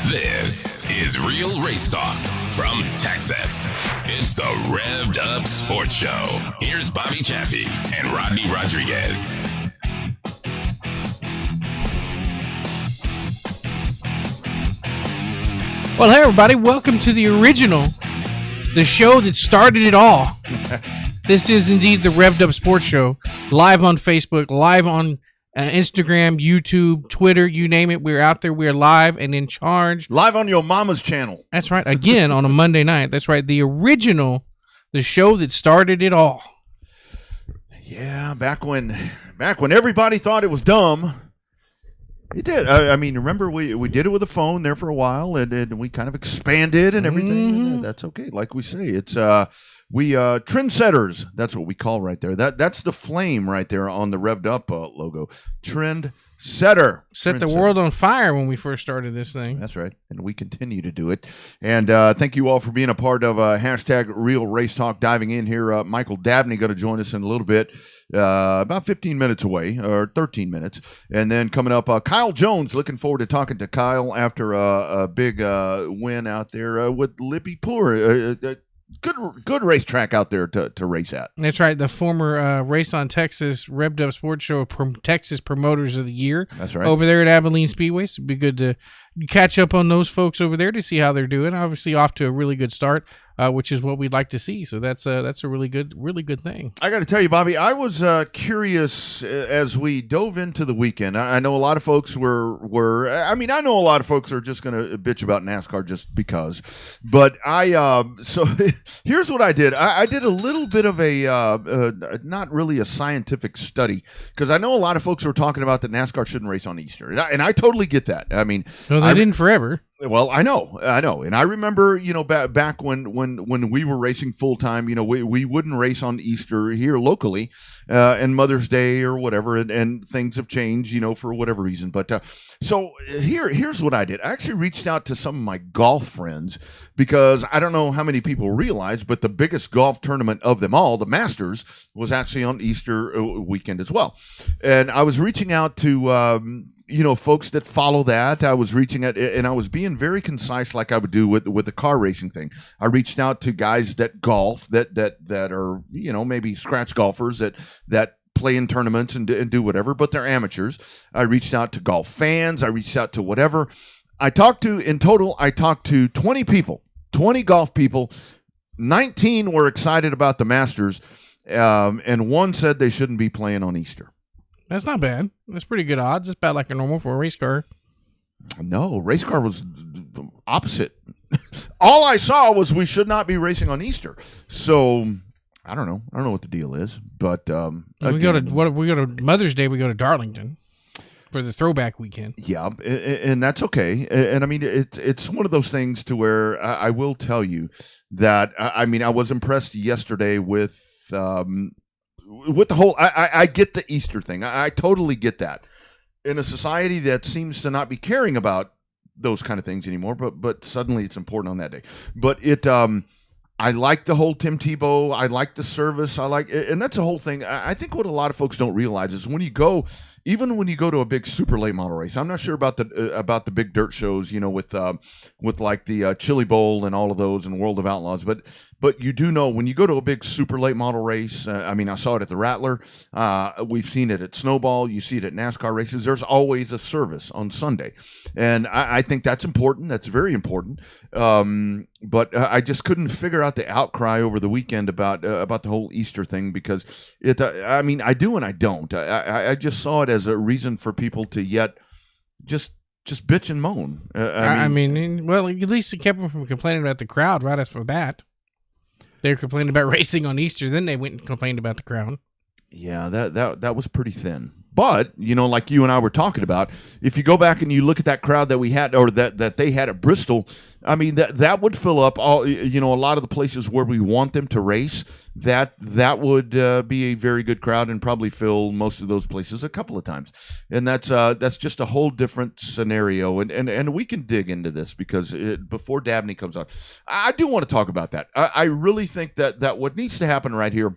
This is Real Race Talk from Texas. It's the Revved Up Sports Show. Here's Bobby Chaffee and Rodney Rodriguez. Well, hey, everybody. Welcome to the original, the show that started it all. This is indeed the Revved Up Sports Show, live on Facebook, live on Instagram, YouTube, Twitter, you name it. We're out there. We're live and in charge. Live on your mama's channel. That's right. Again, on a Monday night. That's right. The original, the show that started it all. Yeah, back when everybody thought it was dumb. It did. I mean, remember we did it with a phone there for a while, and we kind of expanded and everything. Mm-hmm. And that's okay. Like we say, it's we trendsetters. That's what we call right there. That's the flame right there on the Revved Up logo. Trendsetter. Set the world on fire when we first started this thing. That's right, and we continue to do it. And thank you all for being a part of hashtag Real Race Talk. Diving in here, Michael Dabney going to join us in a little bit. About 15 minutes away, or 13 minutes. And then coming up, Kyle Jones. Looking forward to talking to Kyle after a big win out there with Lippy-Pour. Good racetrack out there to race at. That's right. The former Race on Texas Revved Up Sports Show Texas Promoters of the Year. That's right. Over there at Abilene Speedway. So it'd be good to catch up on those folks over there to see how they're doing. Obviously off to a really good start, which is what we'd like to see. So that's a really good thing. I got to tell you, Bobby, I was curious as we dove into the weekend. I know a lot of folks were. I mean, I know a lot of folks are just going to bitch about NASCAR just because. But so here's what I did. I did a little bit of a not really a scientific study, because I know a lot of folks were talking about that NASCAR shouldn't race on Easter, and I totally get that. I mean, well, they didn't forever. Well, I know, and I remember, back when we were racing full time, we wouldn't race on Easter here locally, and Mother's Day or whatever, and things have changed, for whatever reason. But so here's what I did. I actually reached out to some of my golf friends, because I don't know how many people realize, but the biggest golf tournament of them all, the Masters, was actually on Easter weekend as well. And I was reaching out to folks that follow that. I was reaching out, and I was being very concise, like I would do with the car racing thing. I reached out to guys that golf, that are maybe scratch golfers that play in tournaments and do whatever, but they're amateurs. I reached out to golf fans. I reached out to whatever. I talked to 20 people, 20 golf people. 19 were excited about the Masters, and one said they shouldn't be playing on Easter. That's not bad. That's pretty good odds. It's about like a normal for a race car. No, race car was the opposite. All I saw was we should not be racing on Easter. So I don't know. I don't know what the deal is, but we go to Mother's Day. We go to Darlington for the throwback weekend. Yeah, and that's okay. And I mean, it's one of those things to where I will tell you that I was impressed yesterday with the whole, I get the Easter thing. I totally get that. In a society that seems to not be caring about those kind of things anymore, but suddenly it's important on that day. But I like the whole Tim Tebow. I like the service. And that's the whole thing. I think what a lot of folks don't realize is when you go to a big super late model race, I'm not sure about the big dirt shows, with like the Chili Bowl and all of those and World of Outlaws, but you do know when you go to a big super late model race, I saw it at the Rattler. We've seen it at Snowball. You see it at NASCAR races. There's always a service on Sunday. And I think that's important. That's very important. But I just couldn't figure out the outcry over the weekend about the whole Easter thing, because I do and I don't. I just saw it as a reason for people to yet just bitch and moan. Well, at least it kept them from complaining about the crowd right after that. They were complaining about racing on Easter, then they went and complained about the crowd. Yeah, that was pretty thin. But, like you and I were talking about, if you go back and you look at that crowd that we had, or that they had at Bristol, that would fill up all, a lot of the places where we want them to race. That would be a very good crowd and probably fill most of those places a couple of times. And that's just a whole different scenario. And we can dig into this because before Dabney comes on, I do want to talk about that. I really think that what needs to happen right here.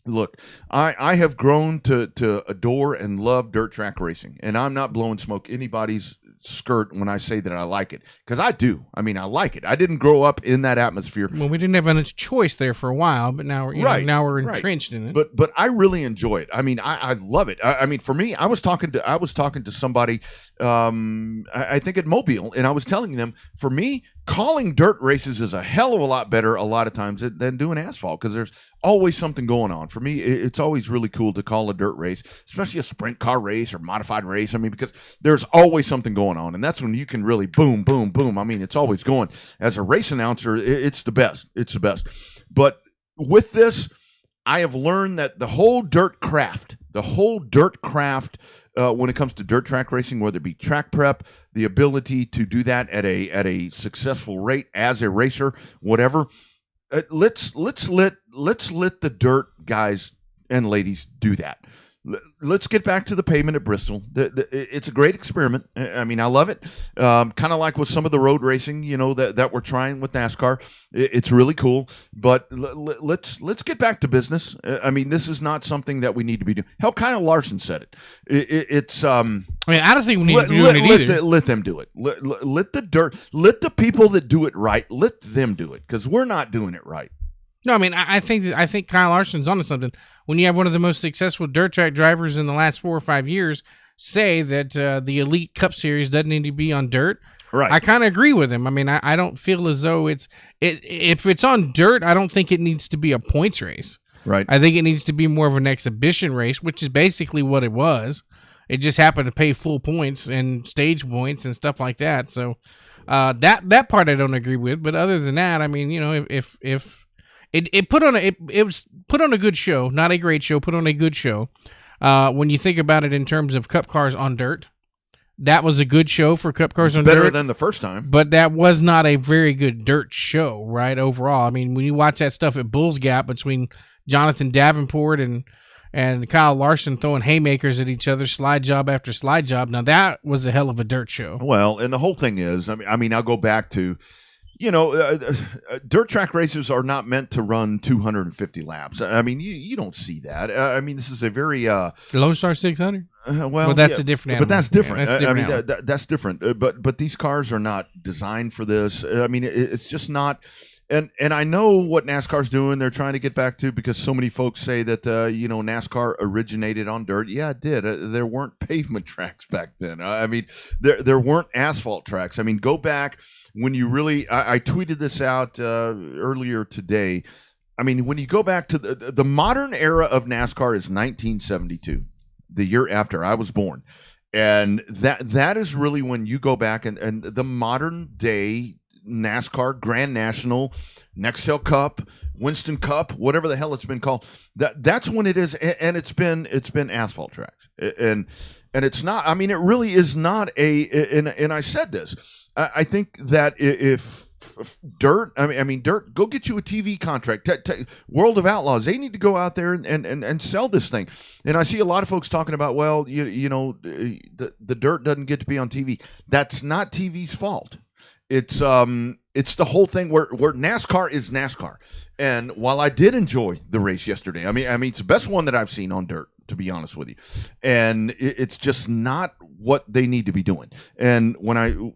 Look, I have grown to adore and love dirt track racing, and I'm not blowing smoke anybody's skirt when I say that I like it, because I do. I mean, I like it. I didn't grow up in that atmosphere. Well, we didn't have much choice there for a while, but now now we're entrenched in it. But I really enjoy it. I mean, I love it. I mean, for me, I was talking to somebody, I think at Mobile, and I was telling them, for me, calling dirt races is a hell of a lot better a lot of times than doing asphalt, because there's always something going on. For me, it's always really cool to call a dirt race, especially a sprint car race or modified race. I mean, because there's always something going on, and that's when you can really boom, boom, boom. I mean, it's always going. As a race announcer, it's the best. It's the best. But with this, I have learned that the whole dirt craft, when it comes to dirt track racing, whether it be track prep, the ability to do that at a successful rate as a racer, whatever. Let's let the dirt guys and ladies do that. Let's get back to the pavement at Bristol. It's a great experiment. I mean, I love it. Kind of like with some of the road racing, that we're trying with NASCAR. It's really cool. But let's get back to business. I mean, this is not something that we need to be doing. Hell, Kyle Larson said it. It's. I mean, I don't think we need to be doing it either. Let them do it. Let the people that do it right. Let them do it, because we're not doing it right. No, I mean, I think Kyle Larson's onto something. When you have one of the most successful dirt track drivers in the last 4 or 5 years say that the Elite Cup Series doesn't need to be on dirt, right? I kind of agree with him. I mean, I don't feel as though if it's on dirt, I don't think it needs to be a points race. Right. I think it needs to be more of an exhibition race, which is basically what it was. It just happened to pay full points and stage points and stuff like that. So that part I don't agree with. But other than that, I mean, if It was put on a good show, not a great show, put on a good show. When you think about it in terms of Cup cars on dirt, that was a good show for Cup cars on dirt. Better than the first time. But that was not a very good dirt show, right, overall. I mean, when you watch that stuff at Bulls Gap between Jonathan Davenport and Kyle Larson throwing haymakers at each other, slide job after slide job, now that was a hell of a dirt show. Well, and the whole thing is, I mean, I'll go back to, dirt track races are not meant to run 250 laps. I mean, you don't see that. I mean, this is a very Lone Star 600. Well, that's a different animal. But that's different. Yeah, that's different. I mean, that's different. But these cars are not designed for this. I mean, it's just not. And I know what NASCAR's doing. They're trying to get back to, because so many folks say that NASCAR originated on dirt. Yeah, it did. There weren't pavement tracks back then. I mean, there weren't asphalt tracks. I mean, go back. When you really, I tweeted this out earlier today. I mean, when you go back to the modern era of NASCAR is 1972, the year after I was born. And that is really when you go back and the modern day NASCAR, Grand National, Nextel Cup, Winston Cup, whatever the hell it's been called. That's when it is, and it's been asphalt tracks. And it's not, I mean, it really is not and I said this. I think that if dirt, I mean, dirt, go get you a TV contract. World of Outlaws, they need to go out there and sell this thing. And I see a lot of folks talking about, well, the dirt doesn't get to be on TV. That's not TV's fault. It's the whole thing where NASCAR is NASCAR. And while I did enjoy the race yesterday, I mean, it's the best one that I've seen on dirt, to be honest with you. And it's just not what they need to be doing. And when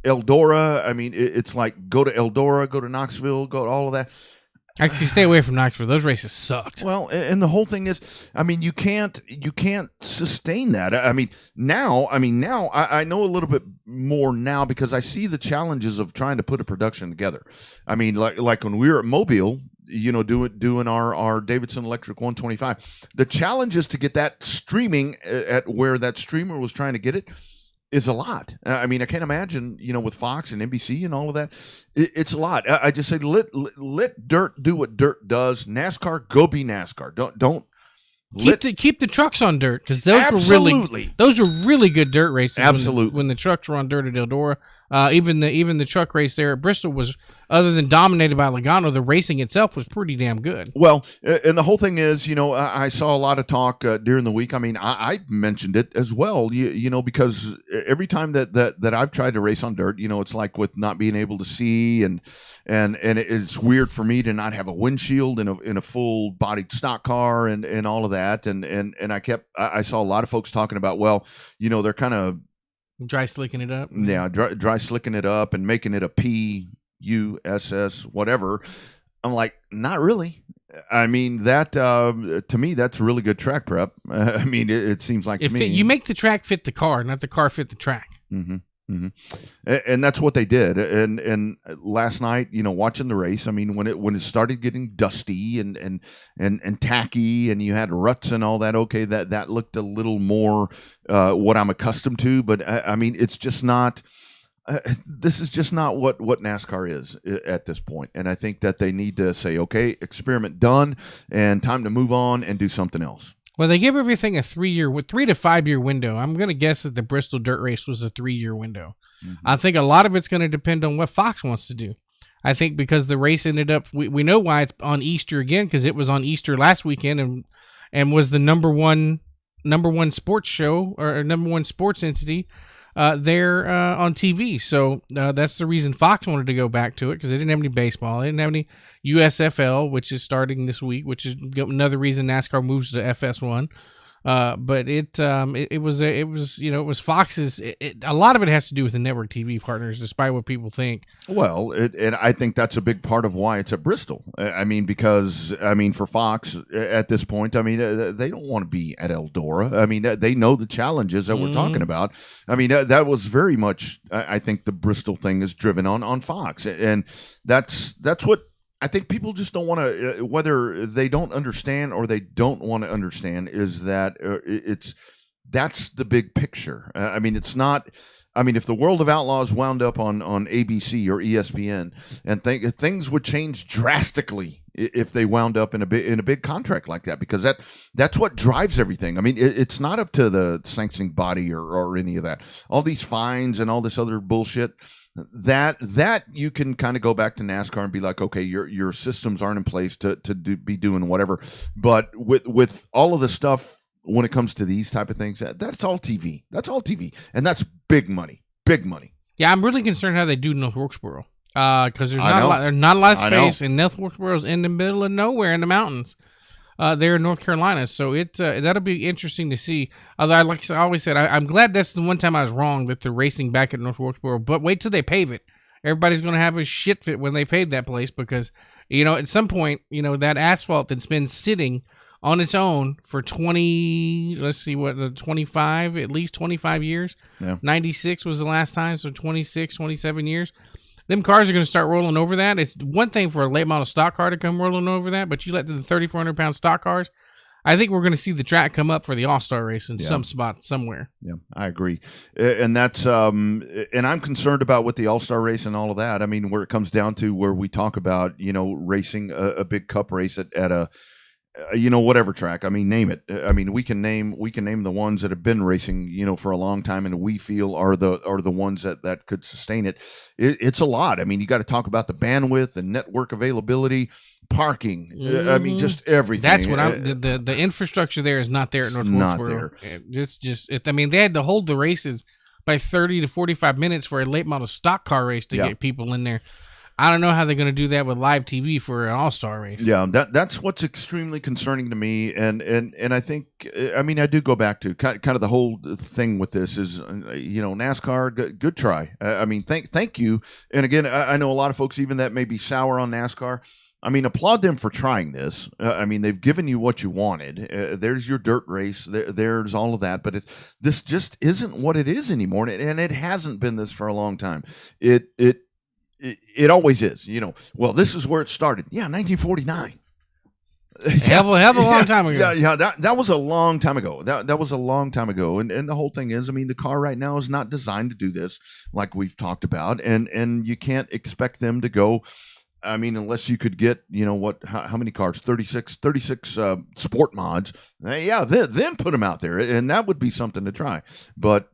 Eldora, I mean, it's like go to Eldora, go to Knoxville, go to all of that. Actually, stay away from Knoxville. Those races sucked. Well, and the whole thing is, I mean, you can't sustain that. I mean, now I know a little bit more now, because I see the challenges of trying to put a production together. I mean, like when we were at Mobile, doing our Davidson Electric 125, the challenge is to get that streaming at where that streamer was trying to get it is a lot. I mean, I can't imagine, with Fox and NBC and all of that, it's a lot. I just say let dirt do what dirt does. NASCAR, go be NASCAR. Don't keep the trucks on dirt, because those were really good dirt races. Absolutely, when the trucks were on dirt at Eldora, even the truck race there at Bristol was, other than dominated by Logano, the racing itself was pretty damn good. Well, and the whole thing is, I saw a lot of talk during the week. I mean, I mentioned it as well, because every time that I've tried to race on dirt, it's like with not being able to see, and it's weird for me to not have a windshield in a full bodied stock car and all of that. And I saw a lot of folks talking about, well, they're kind of Dry slicking it up. Yeah, dry slicking it up and making it a PUSS, whatever. I'm like, not really. I mean, that to me, that's really good track prep. I mean, it seems like to me. You make the track fit the car, not the car fit the track. Mm-hmm. Mm-hmm. And that's what they did. And last night, watching the race, I mean, when it started getting dusty and tacky, and you had ruts and all that, okay, that looked a little more what I'm accustomed to. But I mean, it's just not. This is just not what NASCAR is at this point. And I think that they need to say, okay, experiment done, and time to move on and do something else. Well, they give everything a 3 to 5 year window. I'm going to guess that the Bristol Dirt Race was a 3-year window. Mm-hmm. I think a lot of it's going to depend on what Fox wants to do. I think because the race ended up, we know why it's on Easter again, because it was on Easter last weekend and was the number one sports show or number one sports entity there on TV. So that's the reason Fox wanted to go back to it, because they didn't have any baseball. They didn't have any USFL, which is starting this week, which is another reason NASCAR moves to FS1. But it was Fox's. A lot of it has to do with the network TV partners, despite what people think. Well, and I think that's a big part of why it's at Bristol. I mean, because for Fox at this point, I mean, they don't want to be at Eldora. I mean, they know the challenges that we're talking about. I mean, that was very much. I think the Bristol thing is driven on Fox, and that's what. I think people just don't want to, whether they don't understand or they don't want to understand, is that that's the big picture. I mean, it's not. I mean, if the World of Outlaws wound up on ABC or ESPN, and things would change drastically if they wound up in a big contract like that, because that's what drives everything. I mean, it's not up to the sanctioning body or any of that. All these fines and all this other bullshit. That you can kind of go back to NASCAR and be like, okay, your systems aren't in place to be doing whatever. But with all of the stuff when it comes to these type of things, that's all TV. That's all TV, and that's big money. Big money. Yeah, I'm really concerned how they do North Wilkesboro, because there's not a lot of space, and North Wilkesboro's in the middle of nowhere in the mountains. There in North Carolina, so that'll be interesting to see. Although, like I always said, I'm glad that's the one time I was wrong that they're racing back at North Wilkesboro. But wait till they pave it. Everybody's going to have a shit fit when they pave that place, because at some point, that asphalt that's been sitting on its own for 25, at least 25 years. Yeah. 96 was the last time, so 26, 27 years. Them cars are going to start rolling over that. It's one thing for a late model stock car to come rolling over that, but you let the 3,400-pound stock cars, I think we're going to see the track come up for the All-Star race in some spot somewhere. Yeah, I agree. And that's and I'm concerned about with the All-Star race and all of that. I mean, where it comes down to where we talk about, racing a big cup race at a whatever track. I mean, name it. I mean, we can name the ones that have been racing, for a long time, and we feel are the ones that could sustain it. It's a lot. I mean, you got to talk about the bandwidth and network availability, parking. Mm-hmm. I mean, just everything. That's what the infrastructure there is not there at North Wilkesboro. It's just. I mean, they had to hold the races by 30 to 45 minutes for a late model stock car race to get people in there. I don't know how they're going to do that with live TV for an all-star race. Yeah, that's what's extremely concerning to me, and I think, I mean, I do go back to kind of the whole thing with this is, NASCAR, good try. I mean, thank you. And again, I know a lot of folks even that may be sour on NASCAR. I mean, applaud them for trying this. I mean, they've given you what you wanted. There's your dirt race. There's all of that. But this just isn't what it is anymore, and it hasn't been this for a long time. It always is, Well, this is where it started. Yeah, 1949. Hell of a long time ago. Yeah. That was a long time ago. That was a long time ago. And the whole thing is, I mean, the car right now is not designed to do this, like we've talked about, and you can't expect them to go. I mean, unless you could get, how many cars? 36 sport mods. Then put them out there, and that would be something to try. But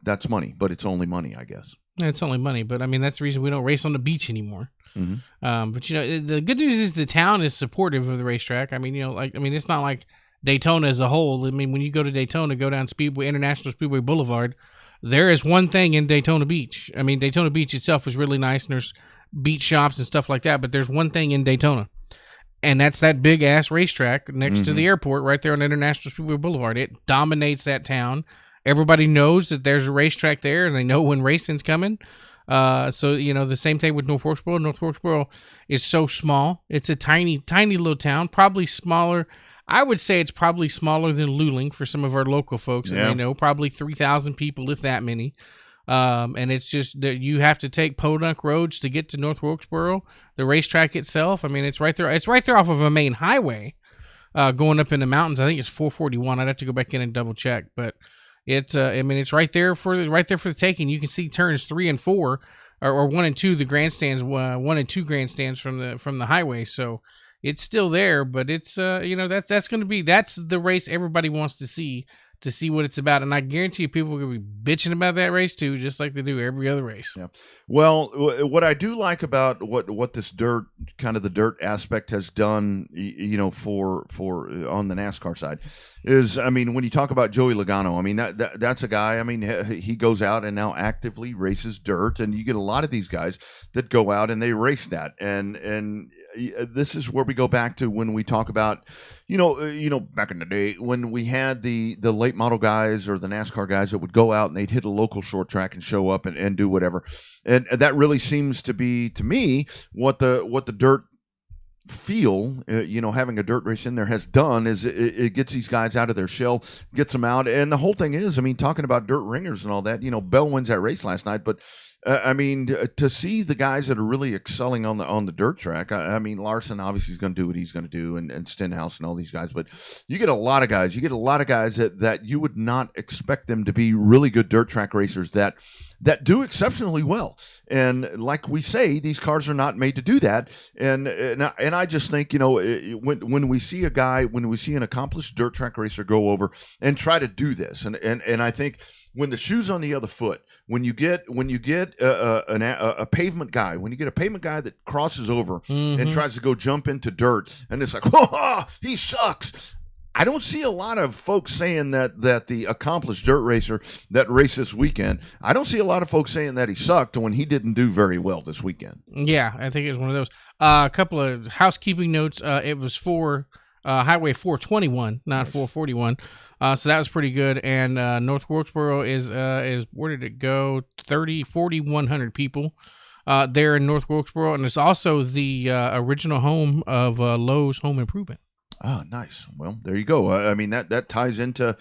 that's money. But it's only money, I guess. It's only money, but I mean, that's the reason we don't race on the beach anymore. Mm-hmm. But the good news is the town is supportive of the racetrack. I mean, it's not like Daytona as a whole. I mean, when you go to Daytona, go down International Speedway Boulevard, there is one thing in Daytona Beach. I mean, Daytona Beach itself is really nice, and there's beach shops and stuff like that, but there's one thing in Daytona, and that's that big-ass racetrack next to the airport right there on International Speedway Boulevard. It dominates that town. everybody knows that there's a racetrack there, and they know when racing's coming. So the same thing with North Wilkesboro. North Wilkesboro is so small; it's a tiny, tiny little town, probably smaller. I would say it's probably smaller than Luling for some of our local folks, and they know probably 3,000 people, if that many. And it's just that you have to take podunk roads to get to North Wilkesboro. The racetrack itself, I mean, it's right there. It's right there off of a main highway, going up in the mountains. I think it's 441. I'd have to go back in and double check, but it's it's right there for the taking. You can see turns 3 and 4, or 1 and 2, the grandstands, 1 and 2 grandstands from the highway. So it's still there, but it's that's the race everybody wants to see what it's about. And I guarantee you people are going to be bitching about that race too, just like they do every other race. Yeah. Well, what I do like about what this dirt aspect has done, for on the NASCAR side is, I mean, when you talk about Joey Logano, I mean, that's a guy, I mean, he goes out and now actively races dirt, and you get a lot of these guys that go out and they race that. And this is where we go back to when we talk about, back in the day when we had the late model guys or the NASCAR guys that would go out and they'd hit a local short track and show up and do whatever. And that really seems to be, to me, what the dirt feel, having a dirt race in there has done is it gets these guys out of their shell, gets them out. And the whole thing is, I mean, talking about dirt ringers and all that, Bell wins that race last night, but to see the guys that are really excelling on the dirt track, I mean, Larson obviously is going to do what he's going to do, and Stenhouse and all these guys, but you get a lot of guys that you would not expect them to be really good dirt track racers that do exceptionally well. And like we say, these cars are not made to do that. And I just think, when we see an accomplished dirt track racer go over and try to do this, and I think when the shoe's on the other foot, when you get a pavement guy, when you get a pavement guy that crosses over and tries to go jump into dirt, and it's like, whoa, he sucks. I don't see a lot of folks saying that the accomplished dirt racer that raced this weekend, I don't see a lot of folks saying that he sucked when he didn't do very well this weekend. Yeah, I think it was one of those. A couple of housekeeping notes. It was for Highway 421, not 441. So that was pretty good. And North Wilkesboro is where did it go? 4,100 people there in North Wilkesboro. And it's also the original home of Lowe's Home Improvement. Oh, nice. Well, there you go. I mean, that ties into,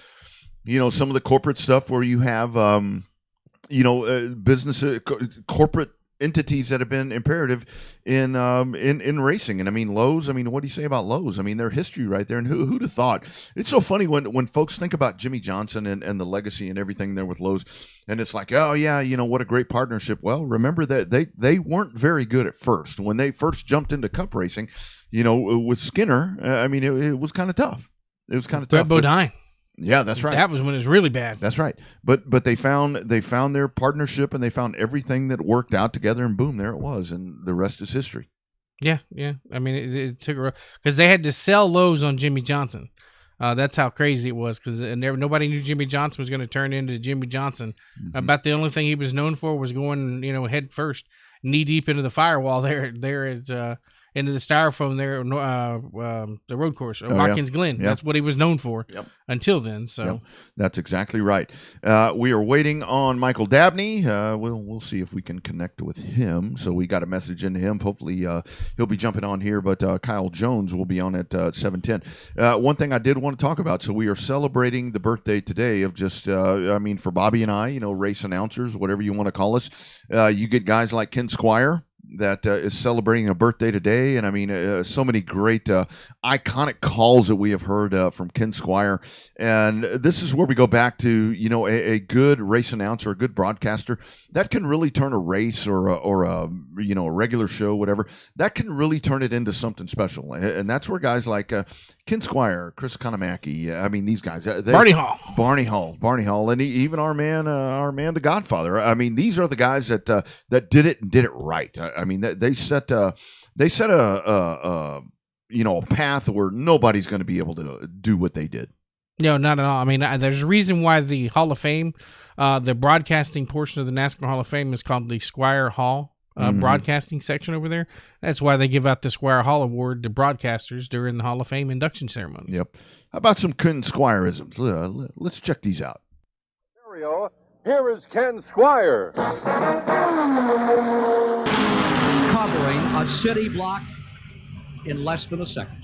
some of the corporate stuff where you have, business, corporate entities that have been imperative in racing. And I mean, Lowe's, I mean, what do you say about Lowe's? I mean, their history right there. And who'd have thought? It's so funny when folks think about Jimmy Johnson and the legacy and everything there with Lowe's, and it's like, oh yeah, what a great partnership. Well, remember that they weren't very good at first. When they first jumped into cup racing, with Skinner, I mean, it was kind of tough. It was kind of tough. Brett Bodine. Yeah, that's right. That was when it was really bad. That's right. But they found their partnership, and they found everything that worked out together, and boom, there it was, and the rest is history. Yeah. I mean, it took because they had to sell Lowe's on Jimmy Johnson. That's how crazy it was, because nobody knew Jimmy Johnson was going to turn into Jimmy Johnson. Mm-hmm. About the only thing he was known for was going, head first, knee deep into the firewall there at into the styrofoam there, the road course, Watkins Glen. Yep. That's what he was known for until then. So that's exactly right. We are waiting on Michael Dabney. We'll see if we can connect with him. So we got a message into him. Hopefully he'll be jumping on here, but Kyle Jones will be on at 7:10. One thing I did want to talk about, so we are celebrating the birthday today of just, for Bobby and I, race announcers, whatever you want to call us. You get guys like Ken Squire that is celebrating a birthday today. And I mean, so many great iconic calls that we have heard from Ken Squire. And this is where we go back to, a good race announcer, a good broadcaster that can really turn a race or a regular show, whatever, that can really turn it into something special. And that's where guys like Ken Squire, Chris Kanamaki, I mean, these guys, Barney Hall, and even our man, the Godfather. I mean, these are the guys that did it and did it right. I mean, they set a path where nobody's going to be able to do what they did. No, not at all. I mean, there's a reason why the Hall of Fame, the broadcasting portion of the NASCAR Hall of Fame is called the Squire Hall broadcasting section over there. That's why they give out the Squire Hall Award to broadcasters during the Hall of Fame induction ceremony. Yep. How about some Ken Squire-isms? Let's check these out. Here is Ken Squire. Covering a city block in less than a second.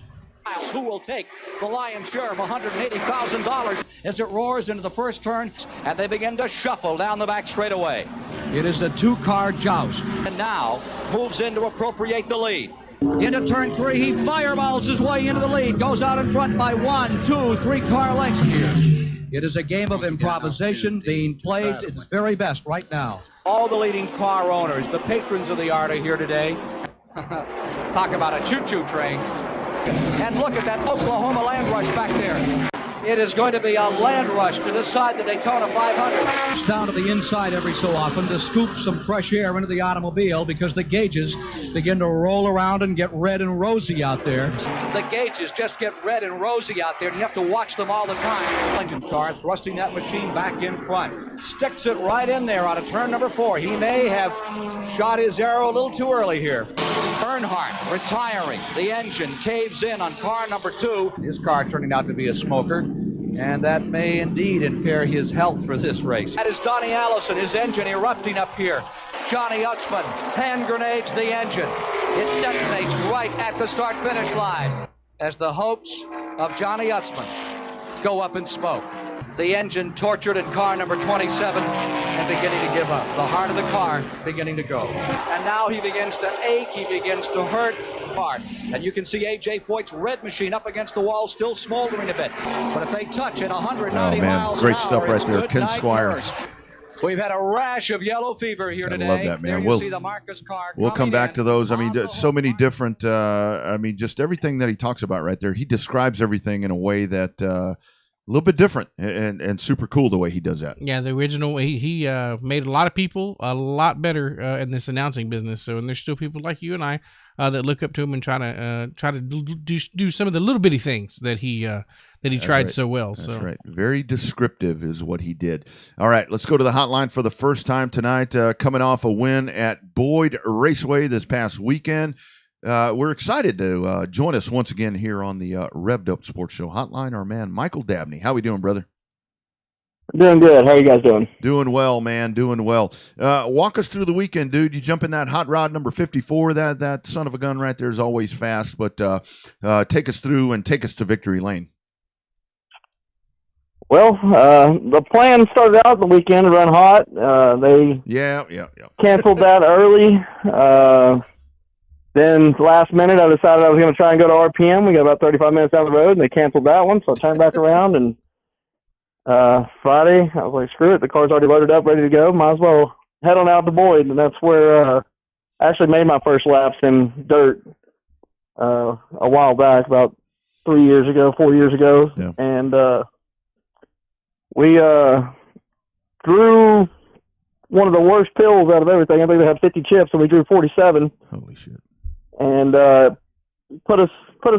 Who will take the lion's share of $180,000 as it roars into the first turn, and they begin to shuffle down the back straightaway. It is a two-car joust. And now moves in to appropriate the lead. Into turn 3, he fireballs his way into the lead, goes out in front by 1, 2, 3 car lengths here. It is a game of improvisation being played its very best right now. All the leading car owners, the patrons of the art are here today. Talk about a choo-choo train. And look at that Oklahoma land rush back there. It is going to be a land rush to decide the Daytona 500. It's down to the inside every so often to scoop some fresh air into the automobile because the gauges begin to roll around and get red and rosy out there. The gauges just get red and rosy out there, and you have to watch them all the time. Lincoln car thrusting that machine back in front. Sticks it right in there on a turn number 4. He may have shot his arrow a little too early here. Earnhardt retiring. The engine caves in on car number 2. His car turning out to be a smoker, and that may indeed impair his health for this race. That is Donnie Allison, his engine erupting up here. Johnny Utzman hand grenades the engine. It detonates right at the start-finish line as the hopes of Johnny Utzman go up in smoke. The engine tortured in car number 27 and beginning to give up. The heart of the car beginning to go. And now he begins to ache, he begins to hurt. And you can see A.J. Foyt's red machine up against the wall, still smoldering a bit. But if they touch at 190 miles great an hour, stuff right there, good Ken night, Squire. nurse. We've had a rash of yellow fever here today. I love that, man. There you see the Marcus car. We'll come back to those. I mean, so many home different. I mean, just everything that he talks about right there. He describes everything in a way that a little bit different and super cool the way he does that. Yeah, the original he made a lot of people a lot better in this announcing business. So, and there's still people like you and I that look up to him and try to do some of the little bitty things that he tried right. so well. That's so right. Very descriptive is what he did. All right, let's go to the hotline for the first time tonight. Coming off a win at Boyd Raceway this past weekend. We're excited to join us once again here on the Revved Up Sports Show hotline. Our man Michael Dabney. How we doing, brother? Doing good. How are you guys doing? Doing well, man. Doing well. Walk us through the weekend, dude. You jump in that hot rod number 54. That son of a gun right there is always fast. But take us through and take us to victory lane. Well, the plan started out the weekend to run hot. They canceled that early. Then last minute, I decided I was going to try and go to RPM. We got about 35 minutes down the road, and they canceled that one. So I turned back around, and Friday, I was like, screw it. The car's already loaded up, ready to go. Might as well head on out to Boyd. And that's where I actually made my first laps in dirt a while back, about 4 years ago. Yeah. And we drew one of the worst pills out of everything. I think they had 50 chips, and we drew 47. Holy shit. And put us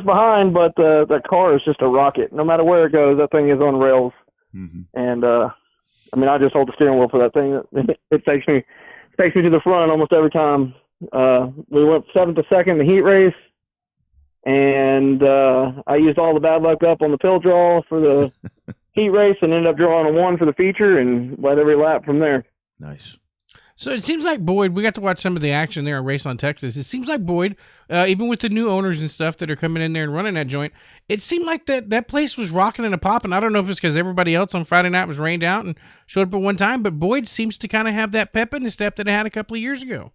behind, but that car is just a rocket. No matter where it goes, that thing is on rails. Mm-hmm. And I mean, I just hold the steering wheel for that thing. It takes me to the front almost every time. We went 7th to 2nd in the heat race, and I used all the bad luck up on the pill draw for the heat race, and ended up drawing a 1 for the feature, and led every lap from there. Nice. So it seems like Boyd, we got to watch some of the action there on Race on Texas. It seems like Boyd, even with the new owners and stuff that are coming in there and running that joint, it seemed like that place was rocking and a popping. I don't know if it's because everybody else on Friday night was rained out and showed up at one time, but Boyd seems to kind of have that pep in the step that it had a couple of years ago.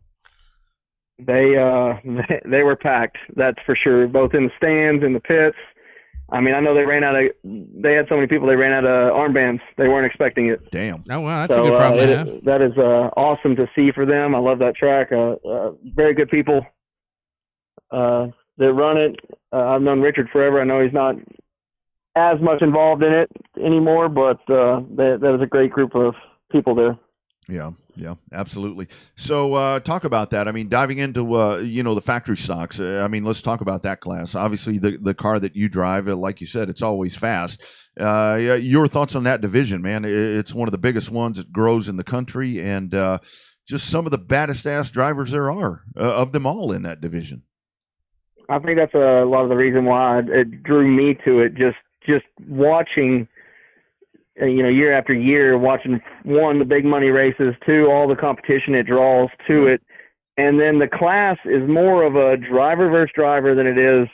They were packed, that's for sure, both in the stands, in the pits. I mean, I know they had so many people, they ran out of armbands. They weren't expecting it. Damn. Oh, wow, that's a good problem to have. That is awesome to see for them. I love that track. Very good people that run it. I've known Richard forever. I know he's not as much involved in it anymore, but that is a great group of people there. Yeah, absolutely. So talk about that. I mean, diving into, the factory stocks. I mean, let's talk about that class. Obviously, the car that you drive, like you said, it's always fast. Your thoughts on that division, man? It's one of the biggest ones. It grows in the country, and just some of the baddest-ass drivers there are of them all in that division. I think that's a lot of the reason why it drew me to it, just watching year after year, watching, one, the big money races, two, all the competition it draws to it. And then the class is more of a driver versus driver than it is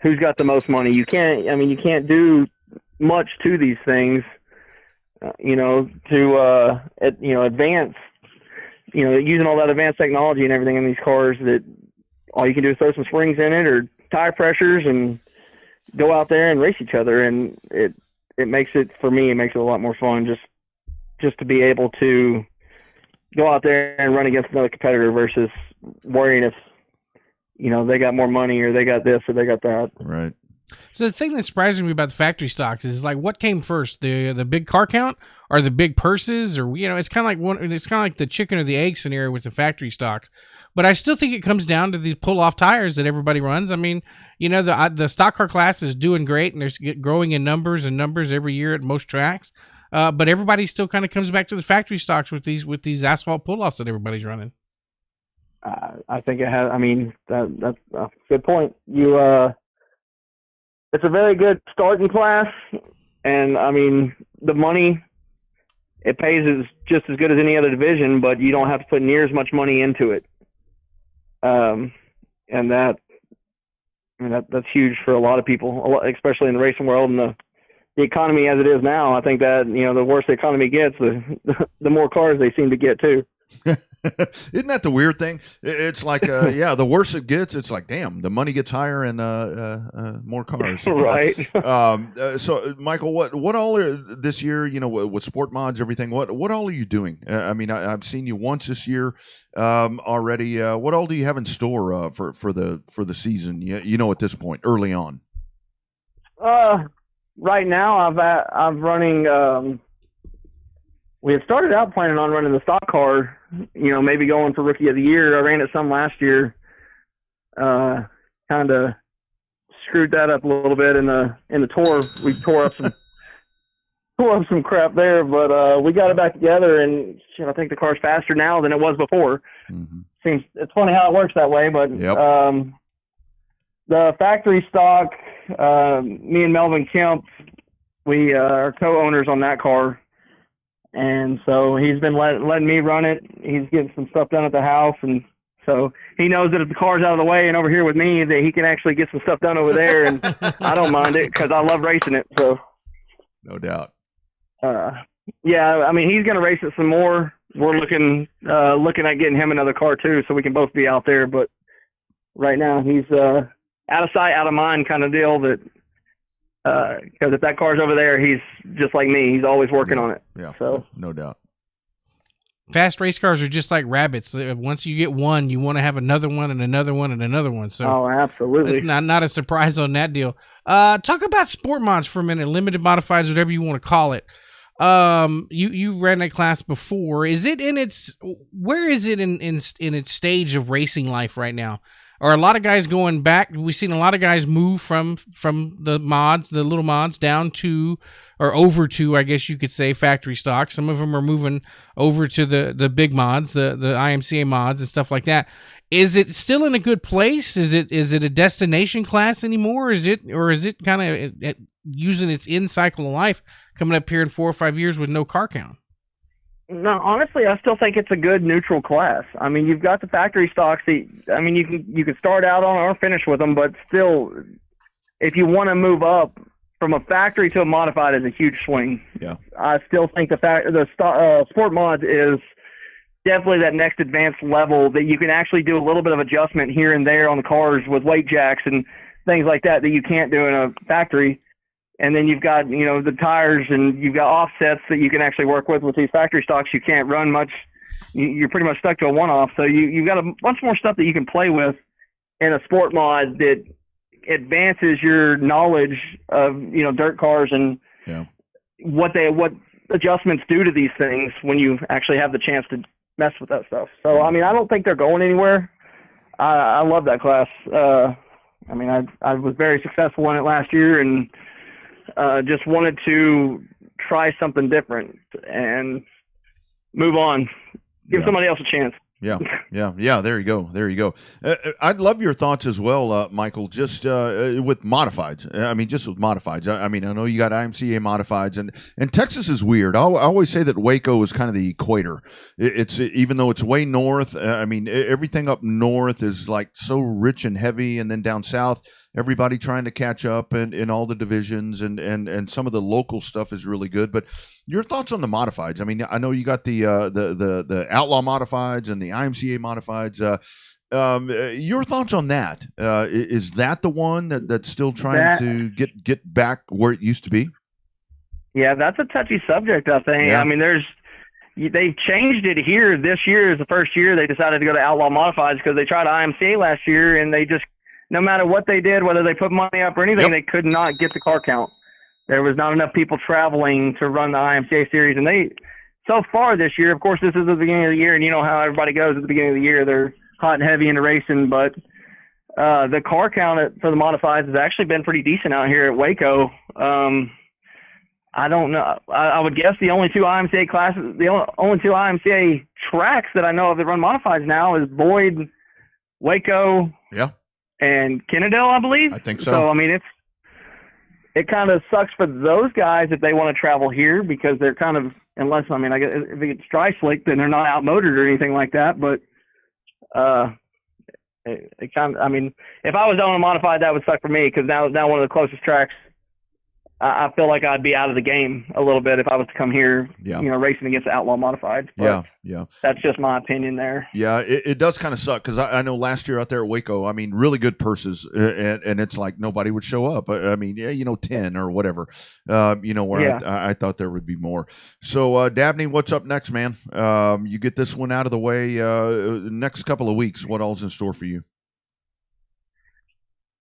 who's got the most money. You can't do much to these things, to advance, using all that advanced technology and everything in these cars, that all you can do is throw some springs in it or tire pressures and go out there and race each other. And it makes it a lot more fun just to be able to go out there and run against another competitor versus worrying if, they got more money or they got this or they got that. Right. So the thing that surprises me about the factory stocks is like, what came first, the big car count or the big purses, or it's kind of like the chicken or the egg scenario with the factory stocks. But I still think it comes down to these pull-off tires that everybody runs. I mean, the stock car class is doing great, and they're growing in numbers every year at most tracks. But everybody still kind of comes back to the factory stocks with these asphalt pull-offs that everybody's running. I think it has. I mean, that's a good point. It's a very good starting class, and I mean, the money it pays is just as good as any other division, but you don't have to put near as much money into it. And that's huge for a lot of people, especially in the racing world and the economy as it is now. I think that, the worse the economy gets, the more cars they seem to get too. Isn't that the weird thing? It's like, the worse it gets, it's like, damn, the money gets higher and more cars. Right. So, Michael, what all are this year? With sport mods, everything. What all are you doing? I've seen you once this year already. What all do you have in store for the season? At this point, early on. Right now, I'm running. We had started out planning on running the stock car, maybe going for Rookie of the Year. I ran it some last year. Kind of screwed that up a little bit in the tour. We tore up some crap there, but we got it back together, and I think the car's faster now than it was before. Mm-hmm. It's funny how it works that way, but yep. The factory stock, me and Melvin Kemp, we are co-owners on that car. And so he's been letting me run it. He's getting some stuff done at the house. And so he knows that if the car's out of the way and over here with me, that he can actually get some stuff done over there. And I don't mind it because I love racing it. So, no doubt. He's going to race it some more. We're looking at getting him another car too, so we can both be out there. But right now he's out of sight, out of mind kind of deal, that because if that car's over there, he's just like me. He's always working on it. Yeah, so no doubt. Fast race cars are just like rabbits. Once you get one, you want to have another one and another one and another one. So, absolutely, it's not a surprise on that deal. Talk about sport mods for a minute. Limited modifieds, whatever you want to call it. You ran that class before. Is it where is it in its stage of racing life right now? Are a lot of guys going back? We've seen a lot of guys move from the mods, the little mods, down to, or over to, I guess you could say, factory stock. Some of them are moving over to the big mods, the IMCA mods and stuff like that. Is it still in a good place? Is it a destination class anymore? Is it kind of using its in cycle of life coming up here in 4 or 5 years with no car count? No, honestly, I still think it's a good neutral class. I mean, you've got the factory stocks. You can start out on or finish with them, but still, if you want to move up from a factory to a modified, is a huge swing. Yeah, I still think the sport mods is definitely that next advanced level that you can actually do a little bit of adjustment here and there on the cars with weight jacks and things like that you can't do in a factory. And then you've got, the tires, and you've got offsets that you can actually work with these factory stocks. You can't run much. You're pretty much stuck to a one-off. So you've got a bunch more stuff that you can play with in a sport mod that advances your knowledge of, dirt cars and what adjustments do to these things when you actually have the chance to mess with that stuff. So, I don't think they're going anywhere. I love that class. I was very successful in it last year, and just wanted to try something different and move on, give somebody else a chance. Yeah. There you go. I'd love your thoughts as well, Michael. Just with modifieds. I mean, just with modifieds. I mean, I know you got IMCA modifieds, and Texas is weird. I always say that Waco is kind of the equator. It's even though it's way north. I mean, everything up north is like so rich and heavy, and then down south, everybody trying to catch up in all the divisions, and some of the local stuff is really good. But your thoughts on the modifieds? I mean, I know you got the outlaw modifieds and the IMCA modifieds. Your thoughts on that? Is that the one that's still trying to get back where it used to be? Yeah, that's a touchy subject, I think. Yeah. I mean, they changed it here. This year is the first year they decided to go to outlaw modifieds because they tried IMCA last year, and they just, no matter what they did, whether they put money up or anything, they could not get the car count. There was not enough people traveling to run the IMCA series. And so far this year, of course, this is the beginning of the year, and you know how everybody goes at the beginning of the year. They're hot and heavy into racing, but the car count for the modifieds has actually been pretty decent out here at Waco. I don't know. I would guess the only two IMCA classes, the only two IMCA tracks that I know of that run modifieds now is Boyd, Waco, and Kennedale, I believe. I think so. So, I mean, it kind of sucks for those guys if they want to travel here because they're kind of, unless, I mean, I guess if it gets dry slick, then they're not outmotored or anything like that. But it kind of, I mean, if I was on a modified, that would suck for me because now one of the closest tracks, I feel like I'd be out of the game a little bit if I was to come here, racing against outlaw modifieds. But that's just my opinion there. Yeah, it does kind of suck because I know last year out there at Waco, I mean, really good purses, and it's like nobody would show up. I mean, 10 or whatever, I thought there would be more. So, Dabney, what's up next, man? You get this one out of the way next couple of weeks. What all's in store for you?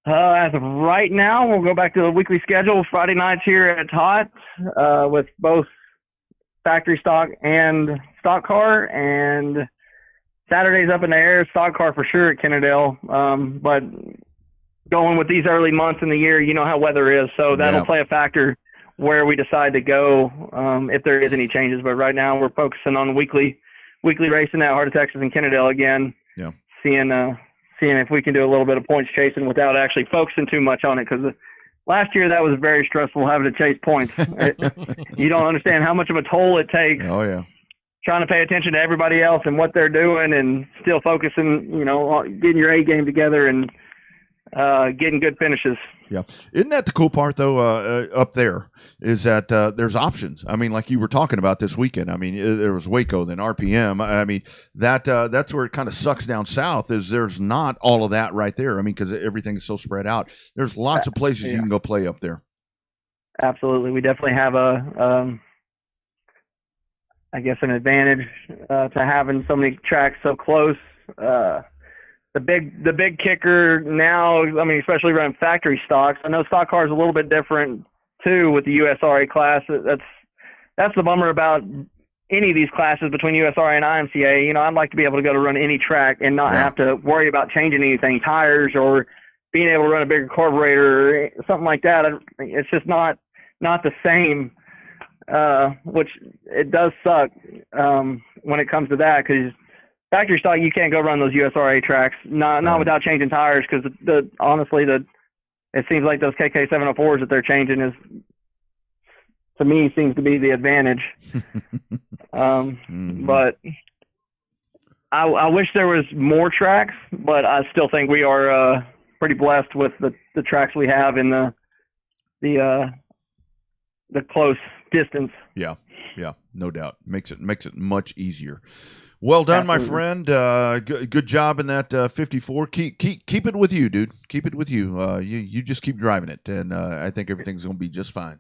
As of right now, we'll go back to the weekly schedule. Friday nights here at Tot with both factory stock and stock car, and Saturdays up in the air, stock car for sure at Kennedale. But going with these early months in the year, you know how weather is, so that'll play a factor where we decide to go if there is any changes. But right now, we're focusing on weekly racing at Heart of Texas and Kennedale again. Yeah, seeing if we can do a little bit of points chasing without actually focusing too much on it, because last year that was very stressful having to chase points. You don't understand how much of a toll it takes. Oh, yeah. Trying to pay attention to everybody else and what they're doing and still focusing, getting your A game together and getting good finishes. Yeah. Isn't that the cool part, though, up there, is that there's options. I mean, like you were talking about this weekend. I mean, there was Waco, then RPM. I mean, that's where it kind of sucks down south, is there's not all of that right there. I mean, because everything is so spread out. There's lots of places you can go play up there. Absolutely. We definitely have an advantage to having so many tracks so close. The big kicker now, I mean, especially running factory stocks. I know stock cars a little bit different too with the USRA class. That's the bummer about any of these classes between USRA and IMCA. I'd like to be able to go to run any track and not have to worry about changing anything, tires, or being able to run a bigger carburetor or something like that. It's just not the same, which it does suck when it comes to that, because factory stock, you can't go run those USRA tracks, not without changing tires, because honestly, it seems like those KK704s that they're changing is, to me, seems to be the advantage. But I wish there was more tracks, but I still think we are pretty blessed with the tracks we have in the close distance. Yeah, no doubt. Makes it much easier. Well done, my friend. Good job in that 54. Keep it with you, dude. Keep it with you. You just keep driving it, and I think everything's going to be just fine.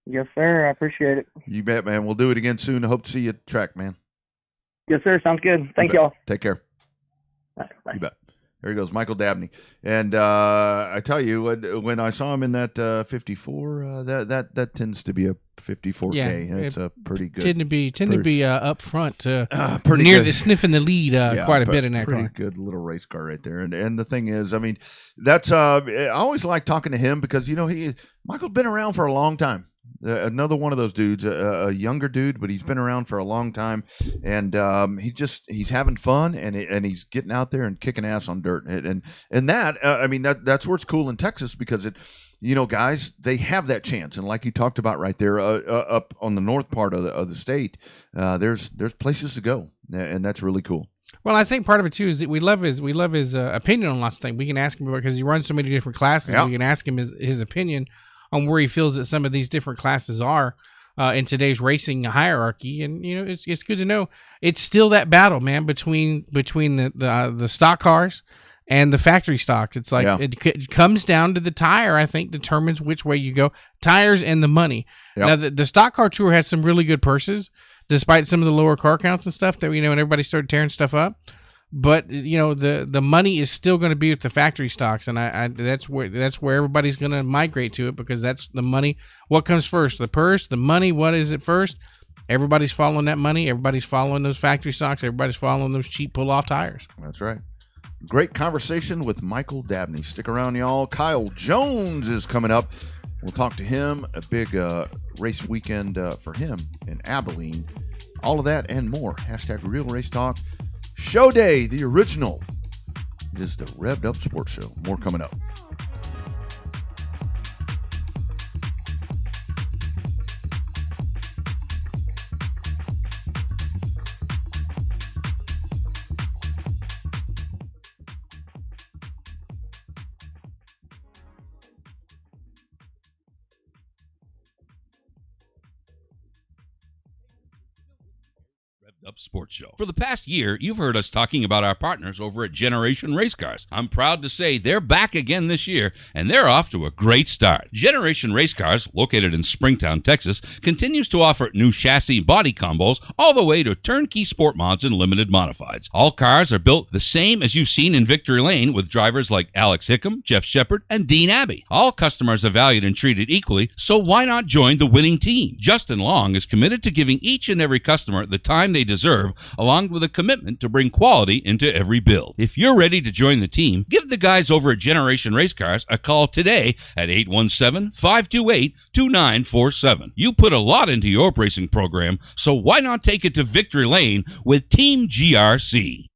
Yes, sir. I appreciate it. You bet, man. We'll do it again soon. I hope to see you at the track, man. Yes, sir. Sounds good. Thank y'all. Take care. Bye. You bet. There he goes, Michael Dabney. And I tell you, when I saw him in that 54, that tends to be a 54K. Yeah, it's a pretty good. Tend to be up front, pretty near good. the sniffing the lead quite a bit in that pretty car. Good little race car right there. And the thing is, I mean, that's I always like talking to him because Michael's been around for a long time. Another one of those dudes, a younger dude, but he's been around for a long time, and he's having fun, and he's getting out there and kicking ass on dirt, and that I mean that's where it's cool in Texas because guys, they have that chance, and like you talked about right there, up on the north part of the state, there's places to go, and that's really cool. Well, I think part of it too is that we love his opinion on lots of things. We can ask him about because he runs so many different classes. Yep. We can ask him his opinion on where he feels that some of these different classes are in today's racing hierarchy. And it's good to know it's still that battle, man, between the stock cars and the factory stocks. It's like it comes down to the tire. I think determines which way you go. Tires and the money. Yep. Now the stock car tour has some really good purses, despite some of the lower car counts and stuff that and everybody started tearing stuff up. But the money is still going to be with the factory stocks, and I that's where everybody's going to migrate to it because that's the money. What comes first, the purse, the money? What is it first? Everybody's following that money. Everybody's following those factory stocks. Everybody's following those cheap pull-off tires. That's right. Great conversation with Michael Dabney. Stick around, y'all. Kyle Jones is coming up. We'll talk to him. A big race weekend for him in Abilene. All of that and more. Hashtag Real Race Talk. Show Day, the original. It is the Revved Up Sports Show. More coming up. Revved Up Sports Show. For the past year, you've heard us talking about our partners over at Generation Race Cars. I'm proud to say they're back again this year, and they're off to a great start. Generation Race Cars, located in Springtown, Texas, continues to offer new chassis body combos all the way to turnkey sport mods and limited modifieds. All cars are built the same as you've seen in Victory Lane with drivers like Alex Hickam, Jeff Shepard, and Dean Abbey. All customers are valued and treated equally, so why not join the winning team? Justin Long is committed to giving each and every customer the time they deserve, along with a commitment to bring quality into every build. If you're ready to join the team, give the guys over at Generation Race Cars a call today at 817-528-2947. You put a lot into your racing program, so why not take it to victory lane with Team GRC?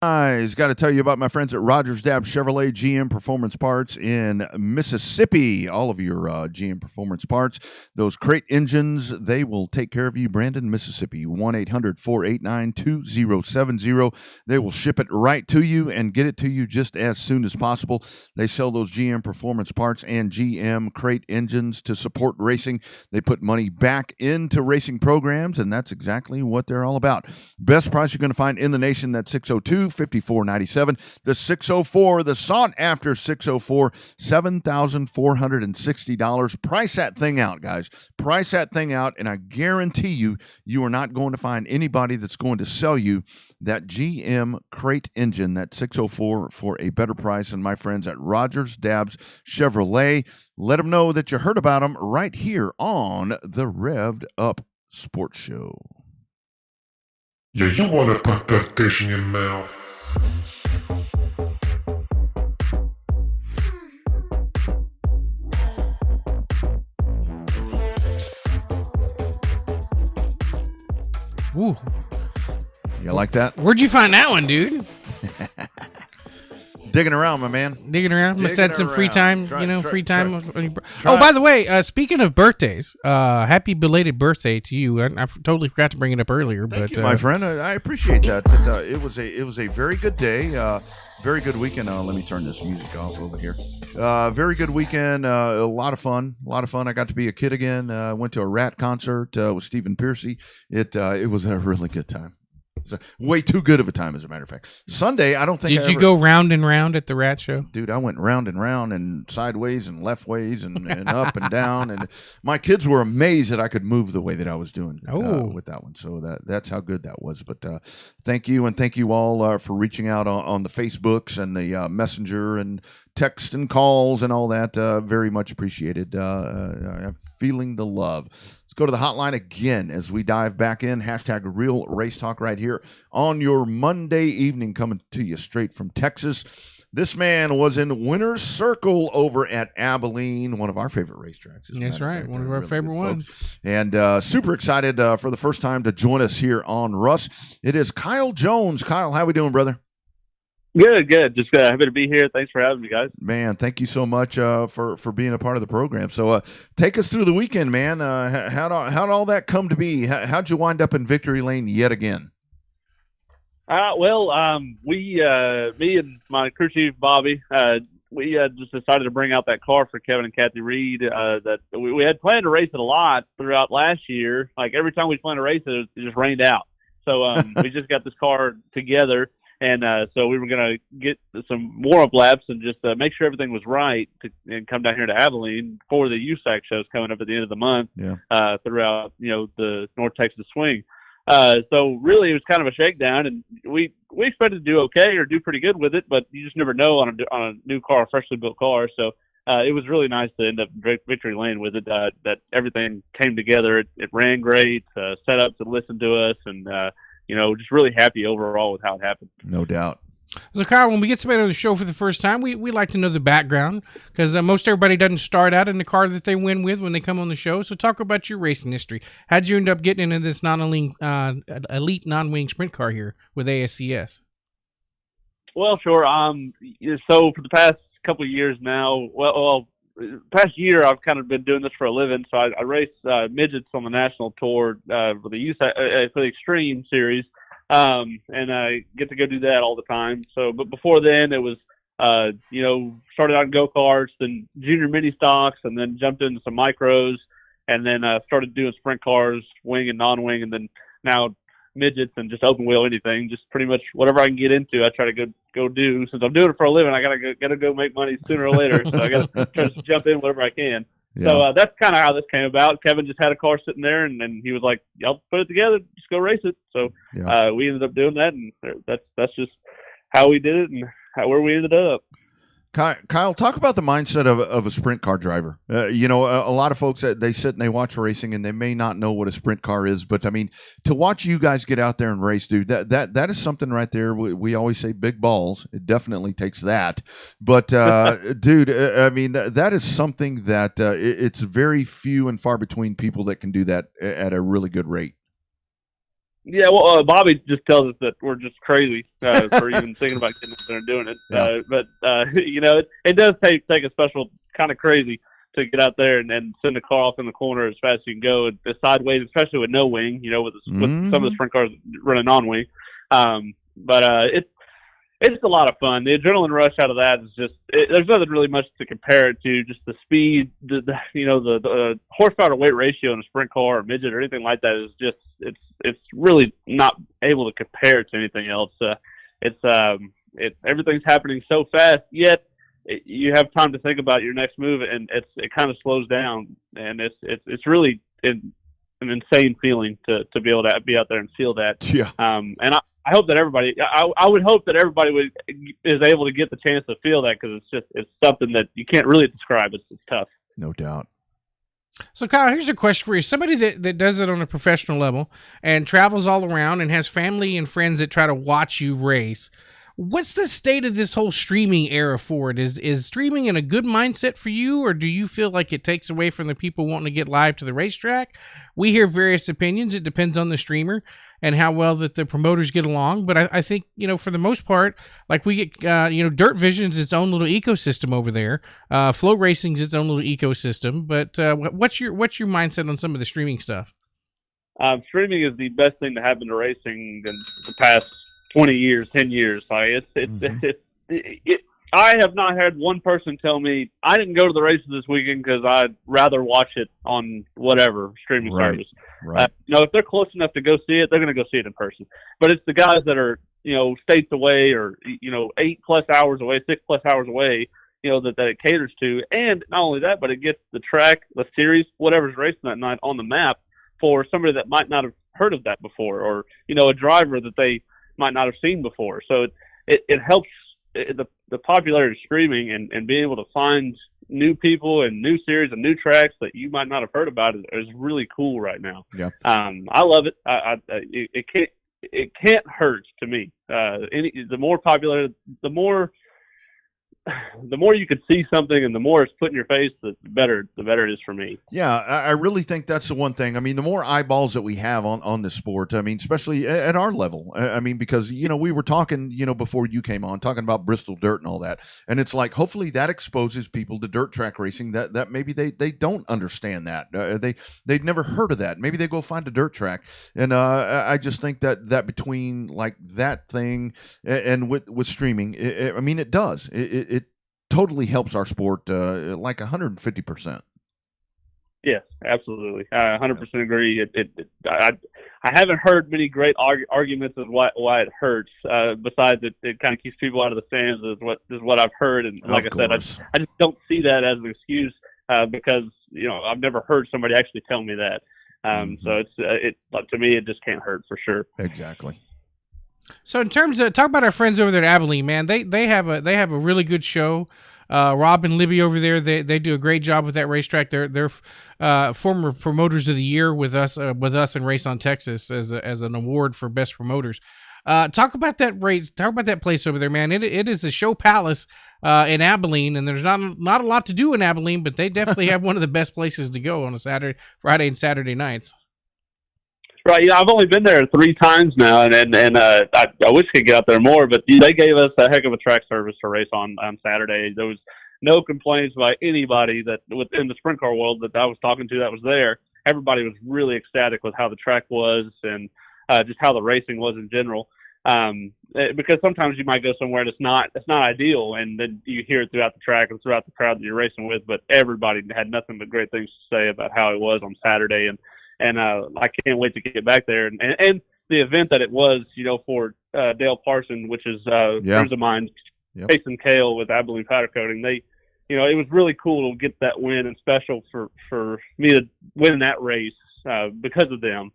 Guys, got to tell you about my friends at Rogers Dab Chevrolet GM Performance Parts in Mississippi. All of your GM Performance Parts, those crate engines, they will take care of you. Brandon, Mississippi, 1-800-489-2070. They will ship it right to you and get it to you just as soon as possible. They sell those GM Performance Parts and GM crate engines to support racing. They put money back into racing programs, and that's exactly what they're all about. Best price you're going to find in the nation, that's 602-5497. The 604, the sought after 604, $7,460. Price that thing out, guys. Price that thing out, and I guarantee you, you are not going to find anybody that's going to sell you that GM crate engine, that 604, for a better price than my friends at Rogers Dabbs Chevrolet. Let them know that you heard about them right here on the Revved Up Sports Show. Yeah, you want to put that dish in your mouth. Ooh. You like that? Where'd you find that one, dude? Digging around, my man. Digging around. Must have had some free time, free time. Try. Oh, by the way, speaking of birthdays, happy belated birthday to you. I totally forgot to bring it up earlier. Thank but you, my friend. I appreciate that. It was a very good day. Very good weekend. Let me turn this music off over here. Very good weekend. A lot of fun. I got to be a kid again. Went to a Rat concert with Stephen Piercy. It was a really good time. Way too good of a time, as a matter of fact. Sunday, I don't think. Did you go round and round at the Rat show? Dude, I went round and sideways and left ways and up and down. And my kids were amazed that I could move the way that I was doing with that one. So that's how good that was. But thank you, and thank you all for reaching out on the Facebooks and the Messenger and text and calls and all that. Very much appreciated. I'm feeling the love. Let's go to the hotline again as we dive back in. Hashtag Real Race Talk right here on your Monday evening, coming to you straight from Texas. This man was in winner's circle over at Abilene, one of our favorite racetracks. That's right, one of our favorite ones. And super excited for the first time to join us here on Russ. It is Kyle Jones. Kyle, how we doing, brother? Good. Just happy to be here. Thanks for having me, guys. Man, thank you so much for being a part of the program. So take us through the weekend, man. How'd all that come to be? How'd you wind up in victory lane yet again? Me and my crew chief, Bobby, we just decided to bring out that car for Kevin and Kathy Reed. That we had planned to race it a lot throughout last year. Like every time we planned to race it, it just rained out. So we just got this car together. And so we were going to get some warm-up laps and just make sure everything was right and come down here to Abilene for the USAC shows coming up at the end of the month throughout, the North Texas swing. So really it was kind of a shakedown, and we expected to do okay or do pretty good with it, but you just never know on a new car, a freshly built car. So it was really nice to end up in victory lane with it, that everything came together. It ran great, set up to listen to us, and just really happy overall with how it happened. No doubt. So, Kyle, when we get somebody on the show for the first time, we like to know the background, because most everybody doesn't start out in the car that they win with when they come on the show. So talk about your racing history. How'd you end up getting into this elite non-wing sprint car here with ASCS? Well, sure. So for the past couple of years now, past year I've kind of been doing this for a living. So I race midgets on the national tour for the for the Extreme Series, and I get to go do that all the time. So, but before then it was started out in go-karts, then junior mini stocks, and then jumped into some micros, and then started doing sprint cars, wing and non-wing, and then now midgets and just open wheel anything, just pretty much whatever I can get into. I try to go do. Since I'm doing it for a living, I gotta go make money sooner or later. So I gotta try to jump in whatever I can. Yeah. So that's kind of how this came about. Kevin just had a car sitting there, and he was like, "Y'all put it together, just go race it." So we ended up doing that, and that's just how we did it and where we ended up. Kyle, talk about the mindset of a sprint car driver. A lot of folks, they sit and they watch racing and they may not know what a sprint car is, but I mean, to watch you guys get out there and race, dude, that is something right there. We always say big balls. It definitely takes that. But dude, I mean, that is something that it's very few and far between people that can do that at a really good rate. Yeah, well, Bobby just tells us that we're just crazy for even thinking about getting out there and doing it. Yeah. It does take a special kind of crazy to get out there and send a car off in the corner as fast as you can go, and sideways, especially with no wing. With some of the sprint cars running non-wing. It's a lot of fun. The adrenaline rush out of that is just there's nothing really much to compare it to. Just the speed, the horsepower to weight ratio in a sprint car or midget or anything like that is just it's really not able to compare to anything else. Everything's happening so fast, yet you have time to think about your next move, and it kind of slows down, and it's really an insane feeling to be able to be out there and feel that. Yeah. And I hope that everybody. I would hope that everybody is able to get the chance to feel that, because it's something that you can't really describe. It's tough. No doubt. So, Kyle, here's a question for you. Somebody that does it on a professional level and travels all around and has family and friends that try to watch you race. What's the state of this whole streaming era for it? Is streaming in a good mindset for you, or do you feel like it takes away from the people wanting to get live to the racetrack? We hear various opinions. It depends on the streamer and how well that the promoters get along. But I think, for the most part, like we get, Dirt Vision's its own little ecosystem over there. Flow Racing's its own little ecosystem. But what's your mindset on some of the streaming stuff? Streaming is the best thing to happen to racing in the past 20 years, 10 years. I have not had one person tell me I didn't go to the races this weekend because I'd rather watch it on whatever streaming service. Right. If they're close enough to go see it, they're going to go see it in person. But it's the guys that are, states away or, 8+ hours away, 6+ hours away, that it caters to. And not only that, but it gets the track, the series, whatever's racing that night on the map for somebody that might not have heard of that before, or, a driver that they might not have seen before. So it helps the popularity of streaming and being able to find new people and new series and new tracks that you might not have heard about is really cool right now. Yeah. I love it. It can't hurt to me. The more popular, the more the more you could see something and the more it's put in your face, the better it is for me. Yeah, I really think that's the one thing. I mean, the more eyeballs that we have on this sport, I mean, especially at our level. I mean, because, we were talking, before you came on, talking about Bristol dirt and all that. And it's like, hopefully that exposes people to dirt track racing that maybe they don't understand that. They'd never heard of that. Maybe they go find a dirt track. And I just think that between like that thing and with streaming, I mean, it does. It totally helps our sport like 150%. Yes, absolutely. I 100% agree. I haven't heard many great arguments of why it hurts. Besides, it kind of keeps people out of the stands. Is what I've heard, and like I said, I just don't see that as an excuse because I've never heard somebody actually tell me that. So to me, it just can't hurt for sure. Exactly. So in terms of talk about our friends over there at Abilene, man, they have a really good show. Rob and Libby over there, they do a great job with that racetrack. They're former promoters of the year with us in Race on Texas as an award for best promoters. Talk about that race. Talk about that place over there, man. It is a show palace in Abilene, and there's not a lot to do in Abilene, but they definitely have one of the best places to go on a Friday and Saturday nights. Right, I've only been there 3 times now, and I wish I could get out there more, but they gave us a heck of a track service to race on Saturday. There was no complaints by anybody that within the sprint car world that I was talking to that was there. Everybody was really ecstatic with how the track was and just how the racing was in general. Because sometimes you might go somewhere and it's not ideal, and then you hear it throughout the track and throughout the crowd that you're racing with, but everybody had nothing but great things to say about how it was on Saturday, and I can't wait to get back there. And the event that it was, for Dale Parson, which is friends of mine, Jason Kale with Abilene Powder Coating. They, it was really cool to get that win, and special for me to win that race because of them.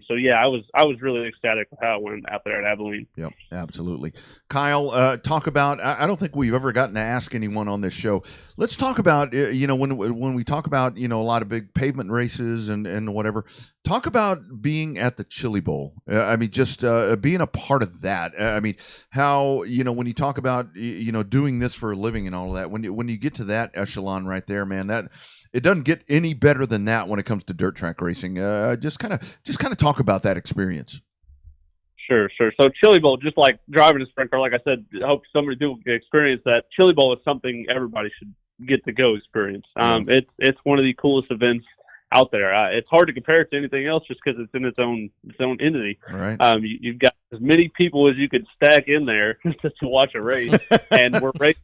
So yeah, I was really ecstatic with how it went out there at Abilene. Yep, absolutely. Kyle, talk about. I don't think we've ever gotten to ask anyone on this show. Let's talk about when we talk about a lot of big pavement races and whatever. Talk about being at the Chili Bowl. I mean, just being a part of that. I mean, how when you talk about doing this for a living and all of that. When you get to that echelon right there, man, that. It doesn't get any better than that when it comes to dirt track racing. Just kind of talk about that experience. Sure. So Chili Bowl, just like driving a sprint car, like I said, I hope somebody do experience that. Chili Bowl is something everybody should get to go experience. It's one of the coolest events out there. It's hard to compare it to anything else just because it's in its own entity. Right. You've got as many people as you could stack in there just to watch a race, and we're racing.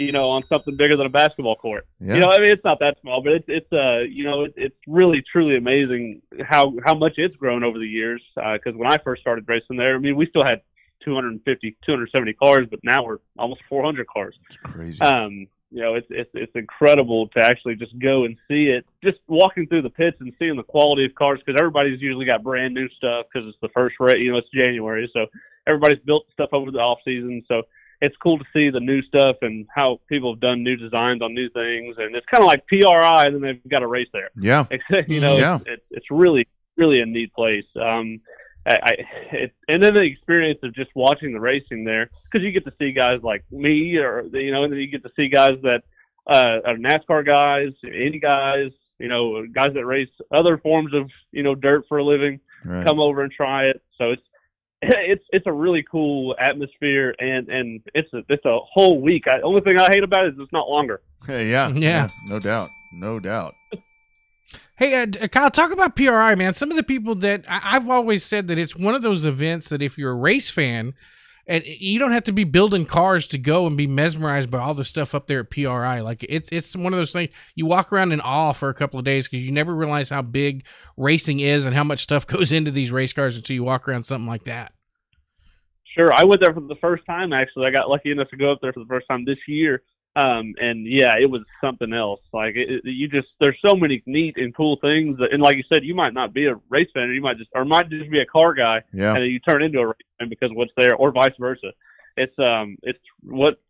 On something bigger than a basketball court. Yeah. I mean, it's not that small, but it's really truly amazing how much it's grown over the years. Because when I first started racing there, I mean, we still had 270 cars, but now we're almost 400 cars. It's crazy. It's incredible to actually just go and see it. Just walking through the pits and seeing the quality of cars, because everybody's usually got brand new stuff because it's the first race. It's January, so everybody's built stuff over the off season. So it's cool to see the new stuff and how people have done new designs on new things. And it's kind of like PRI, and then they've got a race there. Yeah. It's really, really a neat place. And then the experience of just watching the racing there, because you get to see guys like me, and then you get to see guys that are NASCAR guys, Indy guys, guys that race other forms of, dirt for a living, right, come over and try it. So it's a really cool atmosphere, and it's a whole week. The only thing I hate about it is it's not longer. Yeah, no doubt. Hey, Kyle, talk about PRI, man. Some of the people that I've always said that it's one of those events that if you're a race fan, and you don't have to be building cars to go and be mesmerized by all the stuff up there at PRI. Like it's one of those things you walk around in awe for a couple of days because you never realize how big racing is and how much stuff goes into these race cars until you walk around something like that. Sure, I went there for the first time. Actually, I got lucky enough to go up there for the first time this year. And yeah, it was something else. Like there's so many neat and cool things that, and like you said, you might not be a race fan, you might just be a car guy, and then you turn into a race fan because of what's there, or vice versa. It's what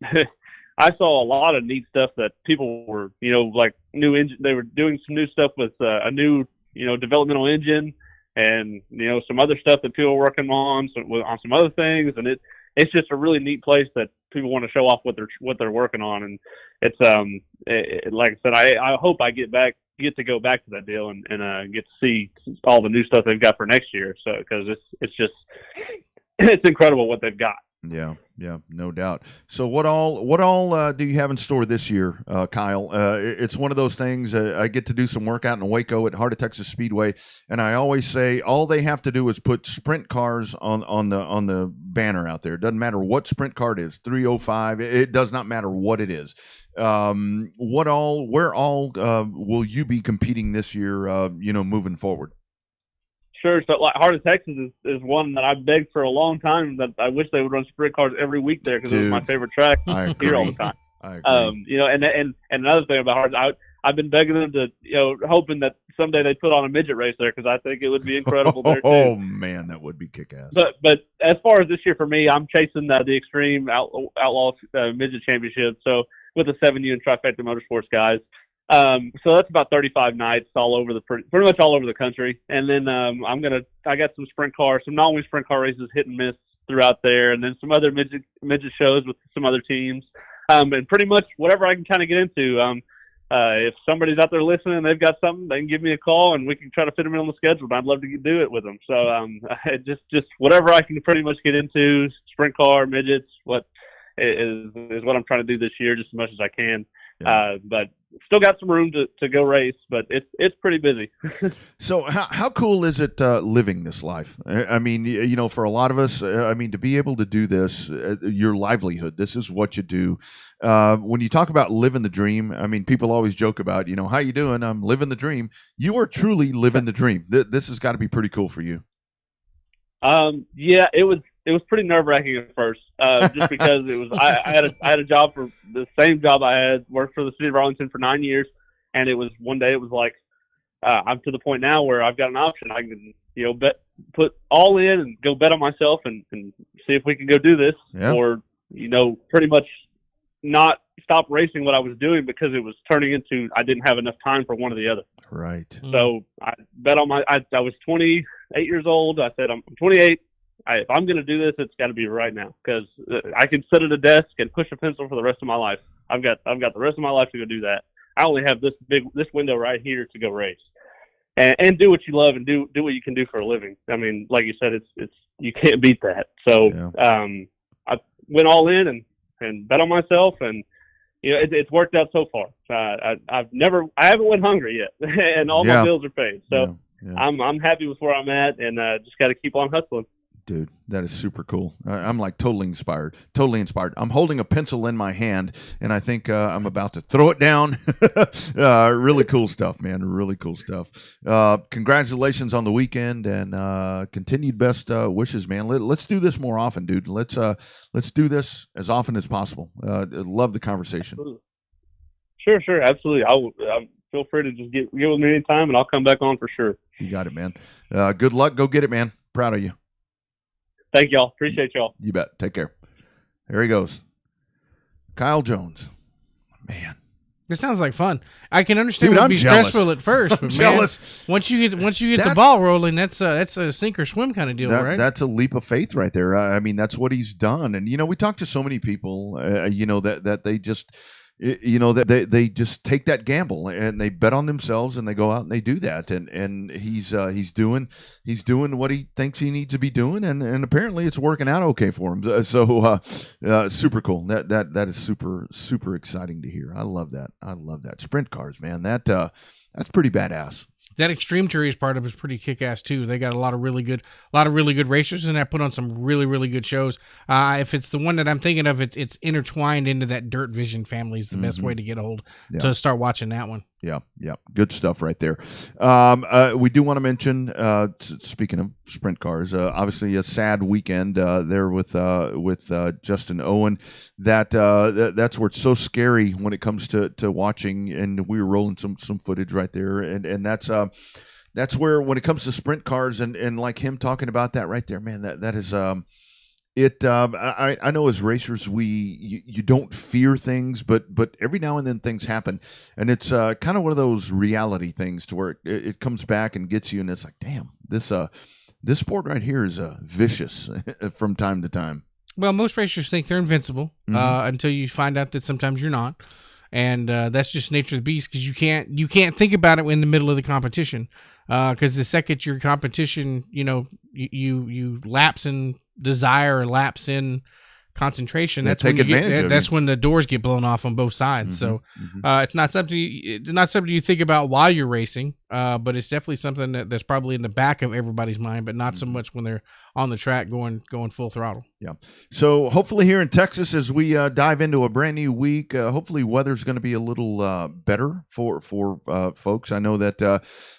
I saw a lot of neat stuff that people were, like new engine. They were doing some new stuff with a new, developmental engine, and some other stuff that people were working on some other things, and it's just a really neat place that people want to show off what they're working on. And it's like I said, I hope I get to go back to that deal and get to see all the new stuff they've got for next year. So because it's just it's incredible what they've got. Yeah, no doubt. So what all do you have in store this year, Kyle? It's one of those things. I get to do some workout in Waco at Heart of Texas Speedway, and I always say all they have to do is put sprint cars on the banner out there. It doesn't matter what sprint car it is, 305. It does not matter what it is. Where all will you be competing this year? Moving forward. Sure. So, like, Heart of Texas is one that I've begged for a long time that I wish they would run sprint cars every week there because it was my favorite track here all the time. I agree. And another thing about Heart, I've been begging them to, hoping that someday they put on a midget race there because I think it would be incredible there too. Oh man, that would be kick-ass. But as far as this year for me, I'm chasing the Extreme Outlaw Midget Championship. So with the 7U and Trifecta Motorsports guys. So that's about 35 nights all over pretty much all over the country. And then I got some sprint cars, some non-wing sprint car races, hit and miss throughout there, and then some other midget shows with some other teams. And pretty much whatever I can kind of get into. If somebody's out there listening and they've got something, they can give me a call and we can try to fit them in on the schedule. And I'd love to do it with them. So just whatever I can pretty much get into, sprint car, midgets, what is what I'm trying to do this year, just as much as I can. Yeah. But still got some room to go race, but it's pretty busy. So how cool is it living this life? I mean, for a lot of us, to be able to do this, your livelihood, this is what you do. When you talk about living the dream, I mean, people always joke about, how you doing? I'm living the dream. You are truly living the dream. This has got to be pretty cool for you. Yeah, it was pretty nerve-wracking at first, just because I had a job for the same job I had worked for the city of Arlington for 9 years, and it was one day it was like I'm to the point now where I've got an option. I can put all in and go bet on myself and see if we can go do this, or pretty much not stop racing what I was doing because it was turning into I didn't have enough time for one or the other. Right. So I bet on I was 28 years old. I said I'm 28. If I'm going to do this, it's got to be right now because I can sit at a desk and push a pencil for the rest of my life. I've got the rest of my life to go do that. I only have this window right here to go race and do what you love and do what you can do for a living. I mean, like you said, it's you can't beat that. So I went all in and bet on myself, and it's worked out so far. I haven't went hungry yet, and all my bills are paid. So I'm happy with where I'm at, and just got to keep on hustling. Dude, that is super cool. I'm like totally inspired. I'm holding a pencil in my hand, and I think I'm about to throw it down. Really cool stuff, man. Really cool stuff. Congratulations on the weekend, and continued best wishes, man. Let's do this more often, dude. Let's do this as often as possible. Love the conversation. Absolutely. Sure, absolutely. I'll feel free to just get with me anytime, and I'll come back on for sure. You got it, man. Good luck. Go get it, man. Proud of you. Thank y'all. Appreciate y'all. You bet. Take care. There he goes. Kyle Jones. Man. This sounds like fun. I can understand Dude, it would be jealous. stressful at first, but jealous. Man, once you get the ball rolling, that's a sink or swim kind of deal, right? That's a leap of faith right there. I mean, that's what he's done. And we talk to so many people, that they just that they just take that gamble and they bet on themselves and they go out and they do that. And he's doing what he thinks he needs to be doing. And apparently it's working out okay for him. So super cool. That is super, super exciting to hear. I love that. Sprint cars, man. That's pretty badass. That Extreme Series part of it is pretty kick-ass too. They got a lot of really good racers, and I put on some really, really good shows. If it's the one that I'm thinking of, it's intertwined into that Dirt Vision family. Is the best way to get a hold to start watching that one. Yeah, good stuff right there. We do want to mention, speaking of sprint cars, obviously a sad weekend there with Justin Owen. That's where it's so scary when it comes to watching, and we were rolling some footage right there, and that's where when it comes to sprint cars and like him talking about that right there, man, that is I know as racers you don't fear things, but every now and then things happen, and it's kind of one of those reality things to where it comes back and gets you, and it's like, damn, this sport right here is vicious from time to time. Well, most racers think they're invincible until you find out that sometimes you're not, and that's just nature of the beast. Because you can't think about it in the middle of the competition. Because the second your competition, you lapse in desire or lapse in concentration. That's when that's when the doors get blown off on both sides. So it's not something you think about while you're racing, but it's definitely something that's probably in the back of everybody's mind, but not so much when they're on the track going full throttle. Yeah. So hopefully here in Texas, as we dive into a brand new week, hopefully weather's going to be a little better for folks. I know that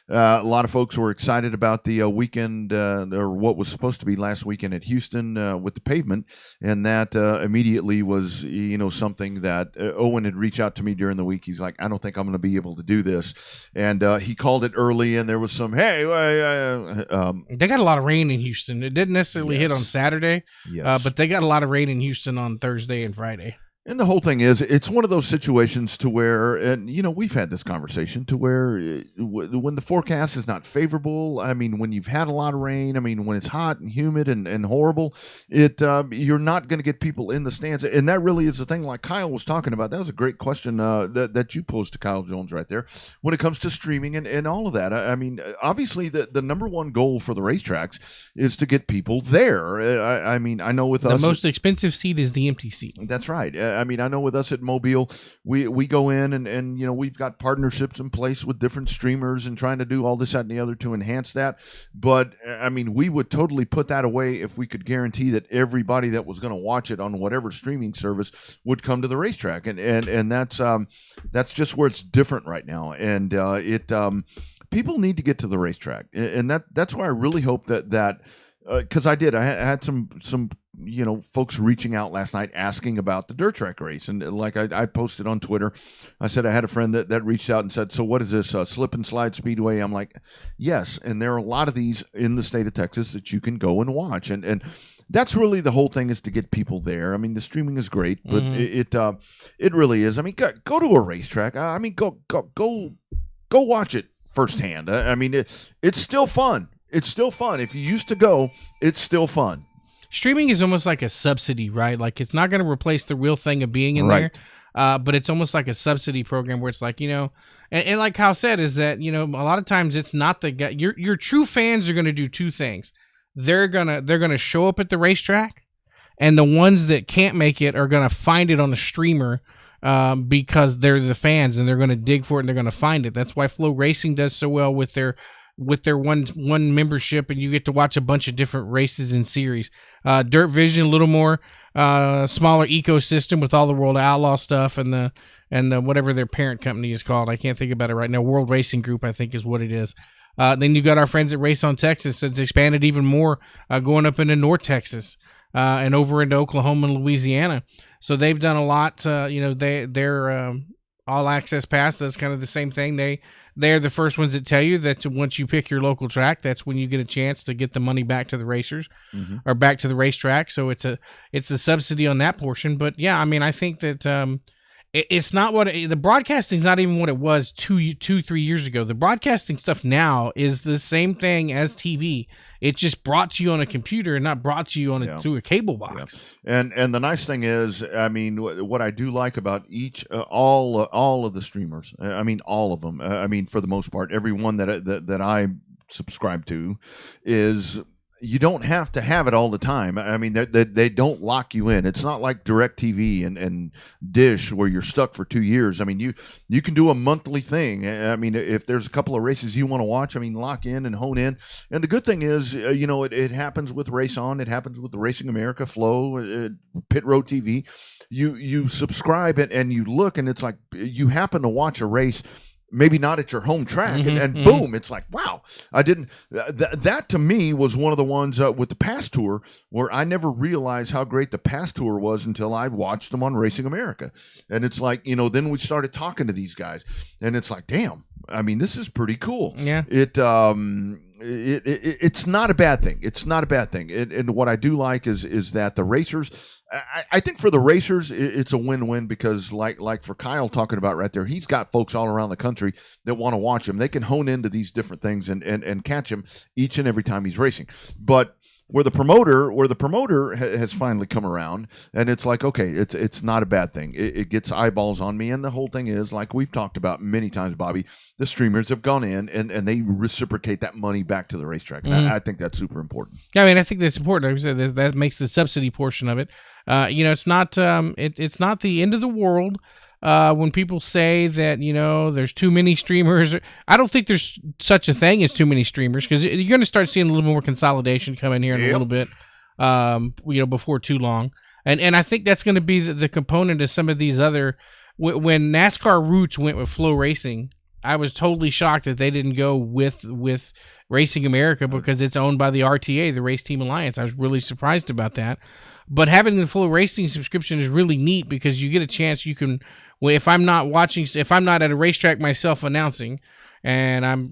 a lot of folks were excited about the weekend, or what was supposed to be last weekend at Houston with the pavement, and that immediately was something that Owen had reached out to me during the week. He's like, I don't think I'm going to be able to do this, and he called it early, and there was some they got a lot of rain in Houston. It didn't necessarily hit on Saturday. Yes. But they got a lot of rain in Houston on Thursday and Friday. And the whole thing is, it's one of those situations to where, and we've had this conversation to where when the forecast is not favorable, I mean, when you've had a lot of rain, I mean, when it's hot and humid and horrible, you're not going to get people in the stands. And that really is the thing, like Kyle was talking about. That was a great question that you posed to Kyle Jones right there when it comes to streaming and all of that. I mean, obviously, the number one goal for the racetracks is to get people there. I mean, I know with us, the most expensive seat is the empty seat. That's right. I mean, I know with us at Mobile, we go in and we've got partnerships in place with different streamers and trying to do all this, that, and the other to enhance that. But I mean, we would totally put that away if we could guarantee that everybody that was going to watch it on whatever streaming service would come to the racetrack. And that's just where it's different right now. And people need to get to the racetrack, and that's why I really hope that. Because I had some folks reaching out last night asking about the dirt track race, and like I posted on Twitter, I said I had a friend that reached out and said, so what is this, slip and slide speedway? I'm like, yes, and there are a lot of these in the state of Texas that you can go and watch, and that's really the whole thing, is to get people there. I mean, the streaming is great, but it really is. I mean, go to a racetrack. I mean, go watch it firsthand. I mean, it's still fun. It's still fun. If you used to go, it's still fun. Streaming is almost like a subsidy, right? Like, it's not going to replace the real thing of being in there, but it's almost like a subsidy program where it's like, and like Kyle said, is that, a lot of times it's not the guy. Your true fans are going to do two things. They're gonna show up at the racetrack, and the ones that can't make it are going to find it on the streamer because they're the fans, and they're going to dig for it, and they're going to find it. That's why Flow Racing does so well with their one membership, and you get to watch a bunch of different races and series. Dirt Vision, a little more smaller ecosystem with all the World Outlaw stuff and the whatever their parent company is called. I can't think about it right now. World Racing Group, I think, is what it is. Then you got our friends at Race on Texas. It's expanded even more, going up into North Texas and over into Oklahoma and Louisiana. So they've done a lot. Their All Access Pass does kind of the same thing. They're the first ones that tell you that once you pick your local track, that's when you get a chance to get the money back to the racers or back to the racetrack. So it's a subsidy on that portion. But yeah, I mean, I think that it's not the broadcasting is not even what it was 3 years ago. The broadcasting stuff now is the same thing as TV. It's just brought to you on a computer and not brought to you through a cable box. Yeah. And the nice thing is, I mean, what I do like about all of the streamers, I mean, all of them, I mean, for the most part, every one that I subscribe to is, you don't have to have it all the time. I mean, they don't lock you in. It's not like DirecTV and Dish where you're stuck for 2 years. I mean, you can do a monthly thing. I mean, if there's a couple of races you want to watch, I mean, lock in and hone in. And the good thing is, it happens with Race On. It happens with the Racing America, Flow, Pit Road TV. You subscribe and you look, and it's like you happen to watch a race, maybe not at your home track, and boom, it's like, wow, I didn't. That to me was one of the ones with the Pass Tour where I never realized how great the Pass Tour was until I watched them on Racing America. And it's like, then we started talking to these guys, and it's like, damn, I mean, this is pretty cool. Yeah. It's not a bad thing. It's not a bad thing. And what I do like is that the racers, I think for the racers, it's a win-win because like for Kyle talking about right there, he's got folks all around the country that want to watch him. They can hone into these different things and catch him each and every time he's racing. But where the promoter has finally come around, and it's like, okay, it's not a bad thing. It gets eyeballs on me, and the whole thing is, like we've talked about many times, Bobby, the streamers have gone in and they reciprocate that money back to the racetrack. And I think that's super important. Yeah, I mean, I think that's important. Like I said, that makes the subsidy portion of it. It's not it's not the end of the world. When people say that, there's too many streamers, I don't think there's such a thing as too many streamers, because you're going to start seeing a little more consolidation come in here in a little bit, before too long. And I think that's going to be the component of some of these other, when NASCAR Roots went with Flow Racing, I was totally shocked that they didn't go with Racing America, because it's owned by the RTA, the Race Team Alliance. I was really surprised about that. But having the Flow Racing subscription is really neat, because you get a chance. You can, if I'm not at a racetrack myself announcing, and I'm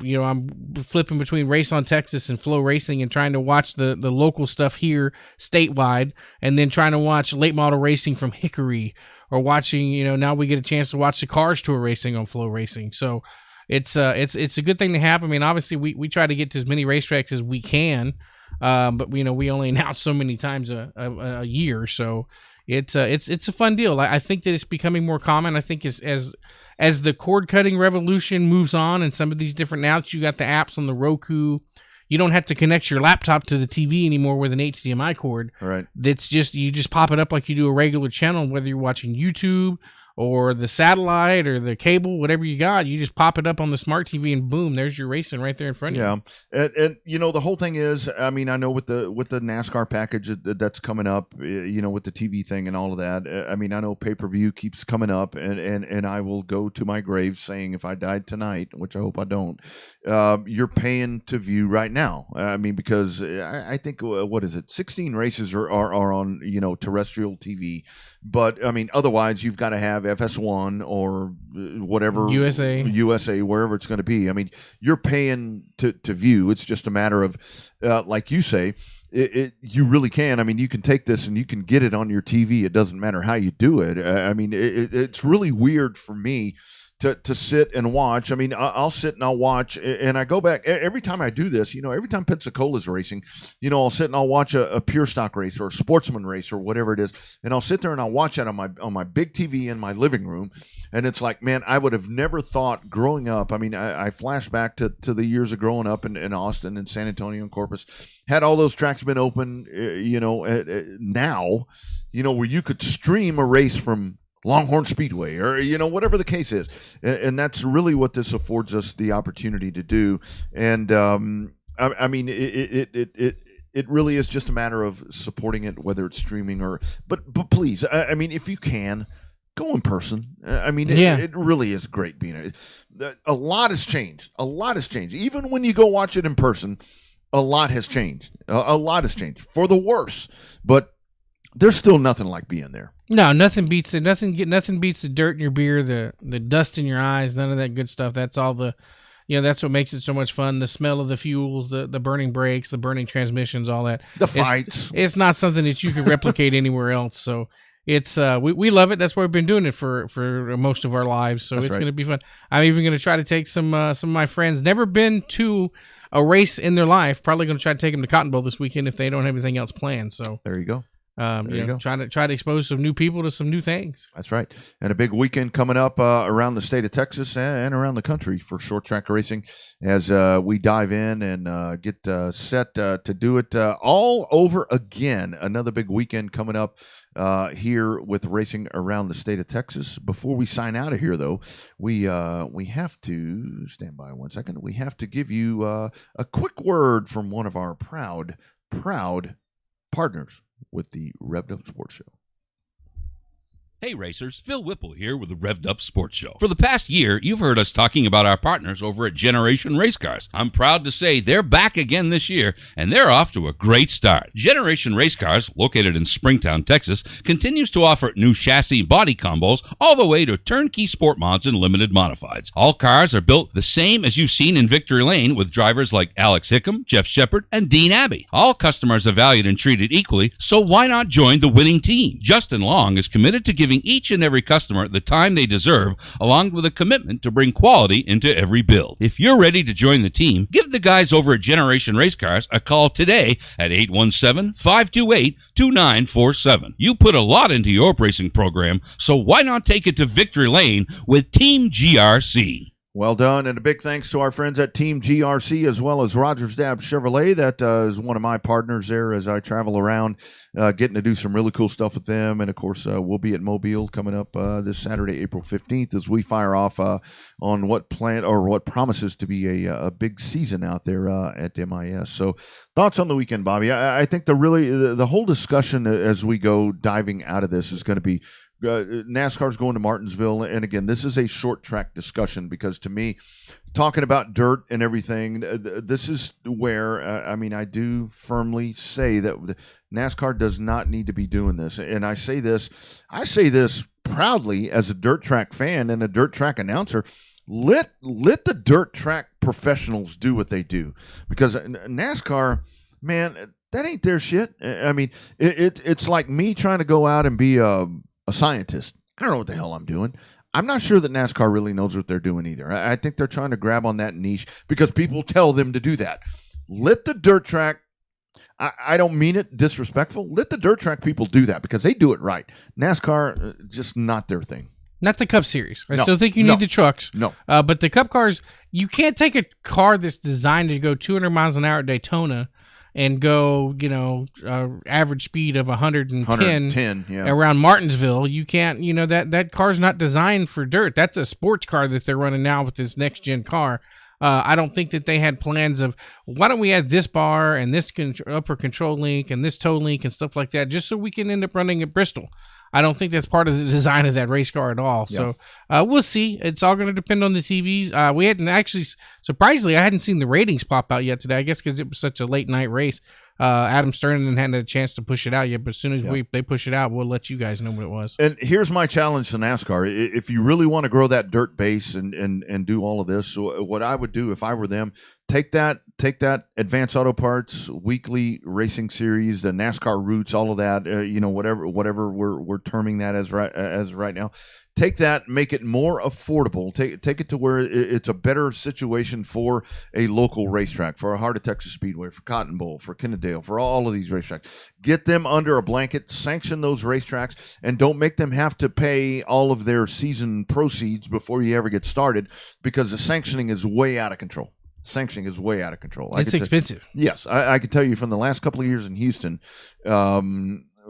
flipping between Race on Texas and Flow Racing and trying to watch the local stuff here statewide, and then trying to watch late model racing from Hickory, or watching, now we get a chance to watch the Cars Tour racing on Flow Racing. So it's a good thing to have. I mean, obviously we try to get to as many racetracks as we can. But we only announce so many times a year, so it's a fun deal. I think that it's becoming more common. I think as the cord cutting revolution moves on, and some of these different, now that you got the apps on the Roku, you don't have to connect your laptop to the TV anymore with an HDMI cord. Right. That's just, you just pop it up like you do a regular channel, whether you're watching YouTube or the satellite or the cable, whatever you got, you just pop it up on the smart TV, and boom, there's your racing right there in front of you. Yeah, and the whole thing is, I mean, I know with the NASCAR package that's coming up, with the TV thing and all of that. I mean, I know pay-per-view keeps coming up, and I will go to my grave saying, if I died tonight, which I hope I don't, you're paying to view right now. I mean, because I think, what is it, 16 races are on terrestrial TV, but I mean, otherwise you've got to have FS1 or whatever, USA, wherever it's going to be. I mean, you're paying to view. It's just a matter of, like you say, you really can. I mean, you can take this and you can get it on your TV. It doesn't matter how you do it. I mean, it's really weird for me to sit and watch. I mean, I'll sit and I'll watch, and I go back every time I do this. Every time Pensacola's racing, I'll sit and I'll watch a pure stock race or a sportsman race or whatever it is, and I'll sit there and I'll watch it on my big TV in my living room, and it's like, man, I would have never thought growing up. I mean, I flash back to the years of growing up in Austin and San Antonio and Corpus. Had all those tracks been open, now, where you could stream a race from Longhorn Speedway or whatever the case is, and that's really what this affords us the opportunity to do. And I mean, it really is just a matter of supporting it, whether it's streaming or but please, I mean, if you can, go in person. I mean, it really is great being a lot has changed. Even when you go watch it in person, a lot has changed. A lot has changed for the worse, but there's still nothing like being there. No, nothing beats it. Nothing beats the dirt in your beer, the dust in your eyes, none of that good stuff. That's all that's what makes it so much fun. The smell of the fuels, the burning brakes, the burning transmissions, all that. The fights. It's not something that you can replicate anywhere else. So it's we love it. That's why we've been doing it for most of our lives. So it's going to be fun. I'm even going to try to take some of my friends, never been to a race in their life, probably going to try to take them to Cotton Bowl this weekend if they don't have anything else planned. So there you go. Try to expose some new people to some new things. That's right. And a big weekend coming up around the state of Texas and around the country for short track racing as we dive in and get set to do it all over again. Another big weekend coming up here with racing around the state of Texas. Before we sign out of here, though, we have to stand by 1 second. We have to give you a quick word from one of our proud partners with the Revved Up Sports Show. Hey racers, Phil Whipple here with the Revved Up Sports Show. For the past year, you've heard us talking about our partners over at Generation Race Cars. I'm proud to say they're back again this year, and they're off to a great start. Generation Race Cars, located in Springtown, Texas, continues to offer new chassis body combos all the way to turnkey sport mods and limited modifieds. All cars are built the same as you've seen in Victory Lane with drivers like Alex Hickam, Jeff Shepard, and Dean Abbey. All customers are valued and treated equally, so why not join the winning team? Justin Long is committed to giving giving each and every customer the time they deserve, along with a commitment to bring quality into every build. If you're ready to join the team, give the guys over at Generation Race Cars a call today at 817-528-2947. You put a lot into your racing program, so why not take it to victory lane with Team GRC? Well done, and a big thanks to our friends at Team GRC as well as Rogers Dab Chevrolet. That is one of my partners there as I travel around, getting to do some really cool stuff with them. And, of course, we'll be at Mobile coming up this Saturday, April 15th, as we fire off on what promises to be a big season out there at MIS. So thoughts on the weekend, Bobby? I think the whole discussion as we go diving out of this is going to be NASCAR's going to Martinsville, and again, this is a short track discussion because to me, talking about dirt and everything, this is where I do firmly say that NASCAR does not need to be doing this, and I say this proudly as a dirt track fan and a dirt track announcer. Let the dirt track professionals do what they do, because NASCAR, man, that ain't their shit. I mean, it's like me trying to go out and be a scientist. I don't know what the hell I'm doing. I'm not sure that NASCAR really knows what they're doing either. I think they're trying to grab on that niche because people tell them to do that. Let the dirt track, I don't mean it disrespectful, let the dirt track people do that because they do it right. NASCAR, just not their thing. Not the Cup Series. I still think you need the trucks. No. But the Cup cars, you can't take a car that's designed to go 200 miles an hour at Daytona and go, average speed of 110 around Martinsville. You can't, that car's not designed for dirt. That's a sports car that they're running now with this next-gen car. I don't think that they had plans of, why don't we add this bar and this upper control link and this toe link and stuff like that just so we can end up running at Bristol. I don't think that's part of the design of that race car at all. Yeah. So we'll see. It's all going to depend on the TVs. We hadn't actually, surprisingly, I hadn't seen the ratings pop out yet today, I guess because it was such a late night race. Adam Stern hadn't had a chance to push it out yet, but as soon as they push it out, we'll let you guys know what it was. And here's my challenge to NASCAR. If you really want to grow that dirt base and do all of this, so what I would do if I were them, take that Advanced Auto Parts weekly racing series, the NASCAR Roots, all of that, whatever we're terming that as right now. Take that, make it more affordable. Take it to where it's a better situation for a local racetrack, for a Heart of Texas Speedway, for Cotton Bowl, for Kennedale, for all of these racetracks. Get them under a blanket, sanction those racetracks, and don't make them have to pay all of their season proceeds before you ever get started, because the sanctioning is way out of control. Sanctioning is way out of control. It's expensive. Yes, I can tell you from the last couple of years in Houston,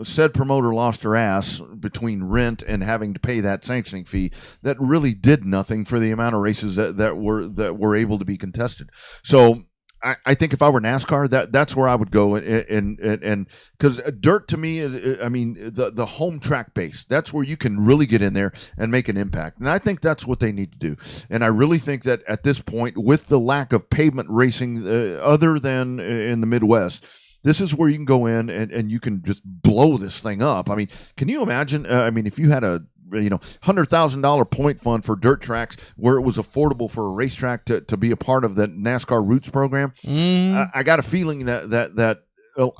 said promoter lost her ass between rent and having to pay that sanctioning fee that really did nothing for the amount of races that were able to be contested. So I think if I were NASCAR, that's where I would go, and because dirt to me is, the home track base. That's where you can really get in there and make an impact, and I think that's what they need to do. And I really think that at this point, with the lack of pavement racing, other than in the Midwest, this is where you can go in and you can just blow this thing up. I mean, can you imagine? If you had a $100,000 point fund for dirt tracks where it was affordable for a racetrack to be a part of the NASCAR Roots program, I got a feeling that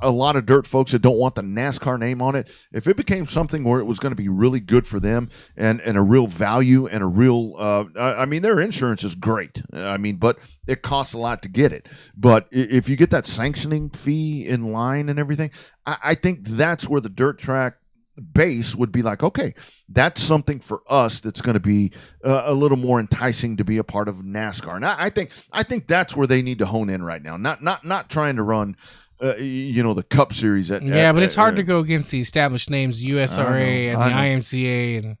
a lot of dirt folks that don't want the NASCAR name on it, if it became something where it was going to be really good for them and a real value and a real, their insurance is great. But it costs a lot to get it. But if you get that sanctioning fee in line and everything, I think that's where the dirt track base would be like, okay, that's something for us that's going to be a little more enticing to be a part of NASCAR. And I think that's where they need to hone in right now. Not trying to run the Cup Series. But it's hard to go against the established names, USRA and the IMCA and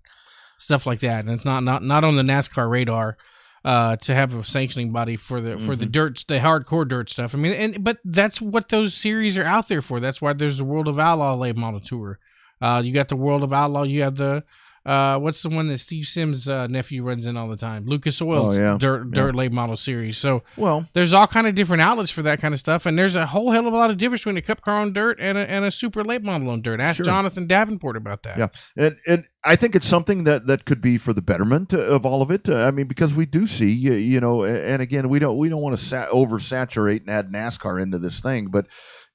stuff like that. And it's not on the NASCAR radar to have a sanctioning body for the dirt, the hardcore dirt stuff. But that's what those series are out there for. That's why there's the World of Outlaw late model tour. You got the World of Outlaw. You have the what's the one that Steve Sims' nephew runs in all the time? Lucas Oil's dirt late model series. So there's all kind of different outlets for that kind of stuff, and there's a whole hell of a lot of difference between a Cup car on dirt and a super late model on dirt. Ask Jonathan Davenport about that. Yeah, and I think it's something that could be for the betterment of all of it. Because we do see, and again, we don't want to oversaturate and add NASCAR into this thing, but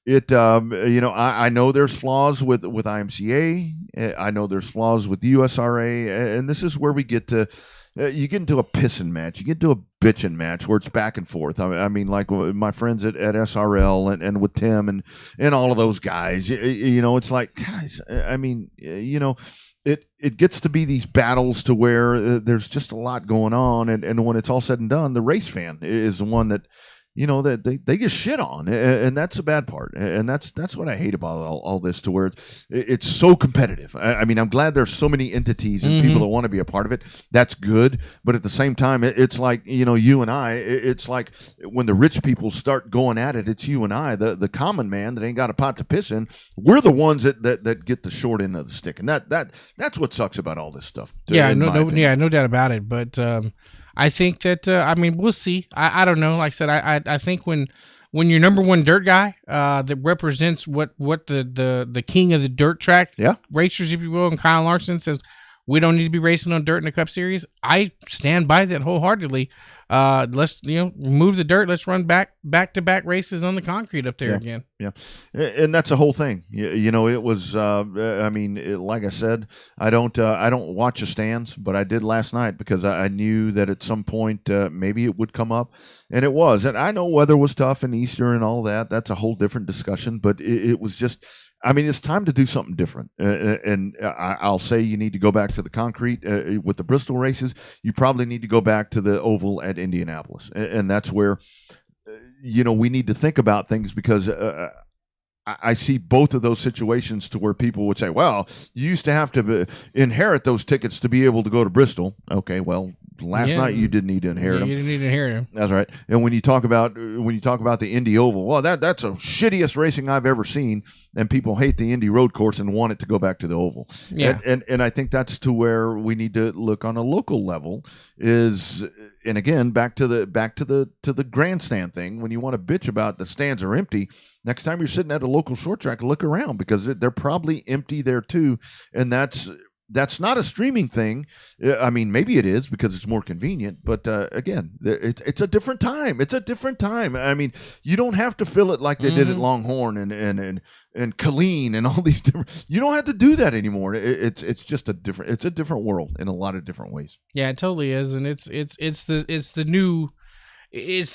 I know there's flaws with IMCA. I know there's flaws with USRA, and this is where we get to. You get into a pissing match. You get into a bitching match where it's back and forth. I mean, like my friends at SRL and with Tim and all of those guys. It's like, guys. I mean, it gets to be these battles to where there's just a lot going on, and when it's all said and done, the race fan is the one that. That they get shit on, and that's the bad part, and that's what I hate about all this, to where it's so competitive. I mean, I'm glad there's so many entities and people that want to be a part of it. That's good, but at the same time, it's like you and I. It's like when the rich people start going at it, it's you and I, the common man that ain't got a pot to piss in. We're the ones that get the short end of the stick, and that's what sucks about all this stuff. No doubt about it, but. I think that we'll see. I don't know. Like I said, I think when your number one dirt guy that represents what the king of the dirt track racers, if you will, and Kyle Larson says we don't need to be racing on dirt in the Cup Series, I stand by that wholeheartedly. Let's remove the dirt. Let's run back to back races on the concrete up there again. Yeah, and that's the whole thing. It was. Like I said, I don't watch the stands, but I did last night because I knew that at some point maybe it would come up, and it was. And I know weather was tough and Easter and all that. That's a whole different discussion. But it was just. I mean, it's time to do something different. And I'll say you need to go back to the concrete with the Bristol races. You probably need to go back to the oval at Indianapolis. And that's where, we need to think about things, because I see both of those situations to where people would say, well, you used to have to inherit those tickets to be able to go to Bristol. Okay, well, last night you didn't need to inherit them. You didn't need to inherit them. That's right. And when you talk about the Indy Oval, well, that's the shittiest racing I've ever seen, and people hate the Indy Road Course and want it to go back to the Oval. Yeah. And I think that's to where we need to look on a local level. And again, back to the grandstand thing. When you want to bitch about the stands are empty, next time you're sitting at a local short track, look around, because they're probably empty there too. And that's not a streaming thing. I mean, maybe it is because it's more convenient, but again, it's a different time. It's a different time. I mean, you don't have to fill it like they did at Longhorn and Killeen and all these different. You don't have to do that anymore. It's just a different world in a lot of different ways. Yeah, it totally is, and it's the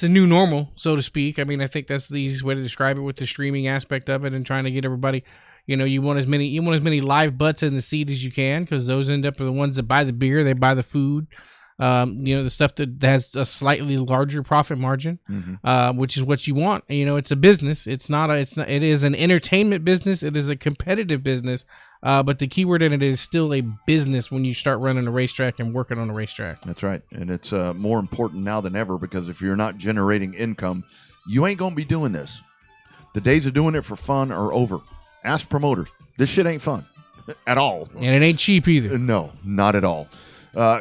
new normal, so to speak. I mean, I think that's the easiest way to describe it, with the streaming aspect of it and trying to get everybody. You want as many live butts in the seat as you can, because those end up the ones that buy the beer, they buy the food, the stuff that has a slightly larger profit margin, which is what you want. It's a business. It is an entertainment business. It is a competitive business. But the key word in it is still a business when you start running a racetrack and working on a racetrack. That's right. And it's more important now than ever, because if you're not generating income, you ain't going to be doing this. The days of doing it for fun are over. Ask promoters. This shit ain't fun at all. And it ain't cheap either. No, not at all.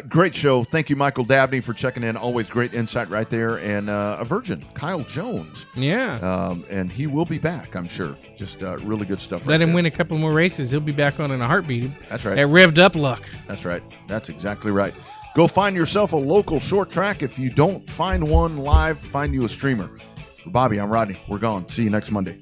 Great show. Thank you, Michael Dabney, for checking in. Always great insight right there. And a virgin, Kyle Jones. Yeah. And he will be back, I'm sure. Just really good stuff. Let him win a couple more races. He'll be back on in a heartbeat. That's right. At Revved Up luck. That's right. That's exactly right. Go find yourself a local short track. If you don't find one live, find you a streamer. For Bobby, I'm Rodney. We're gone. See you next Monday.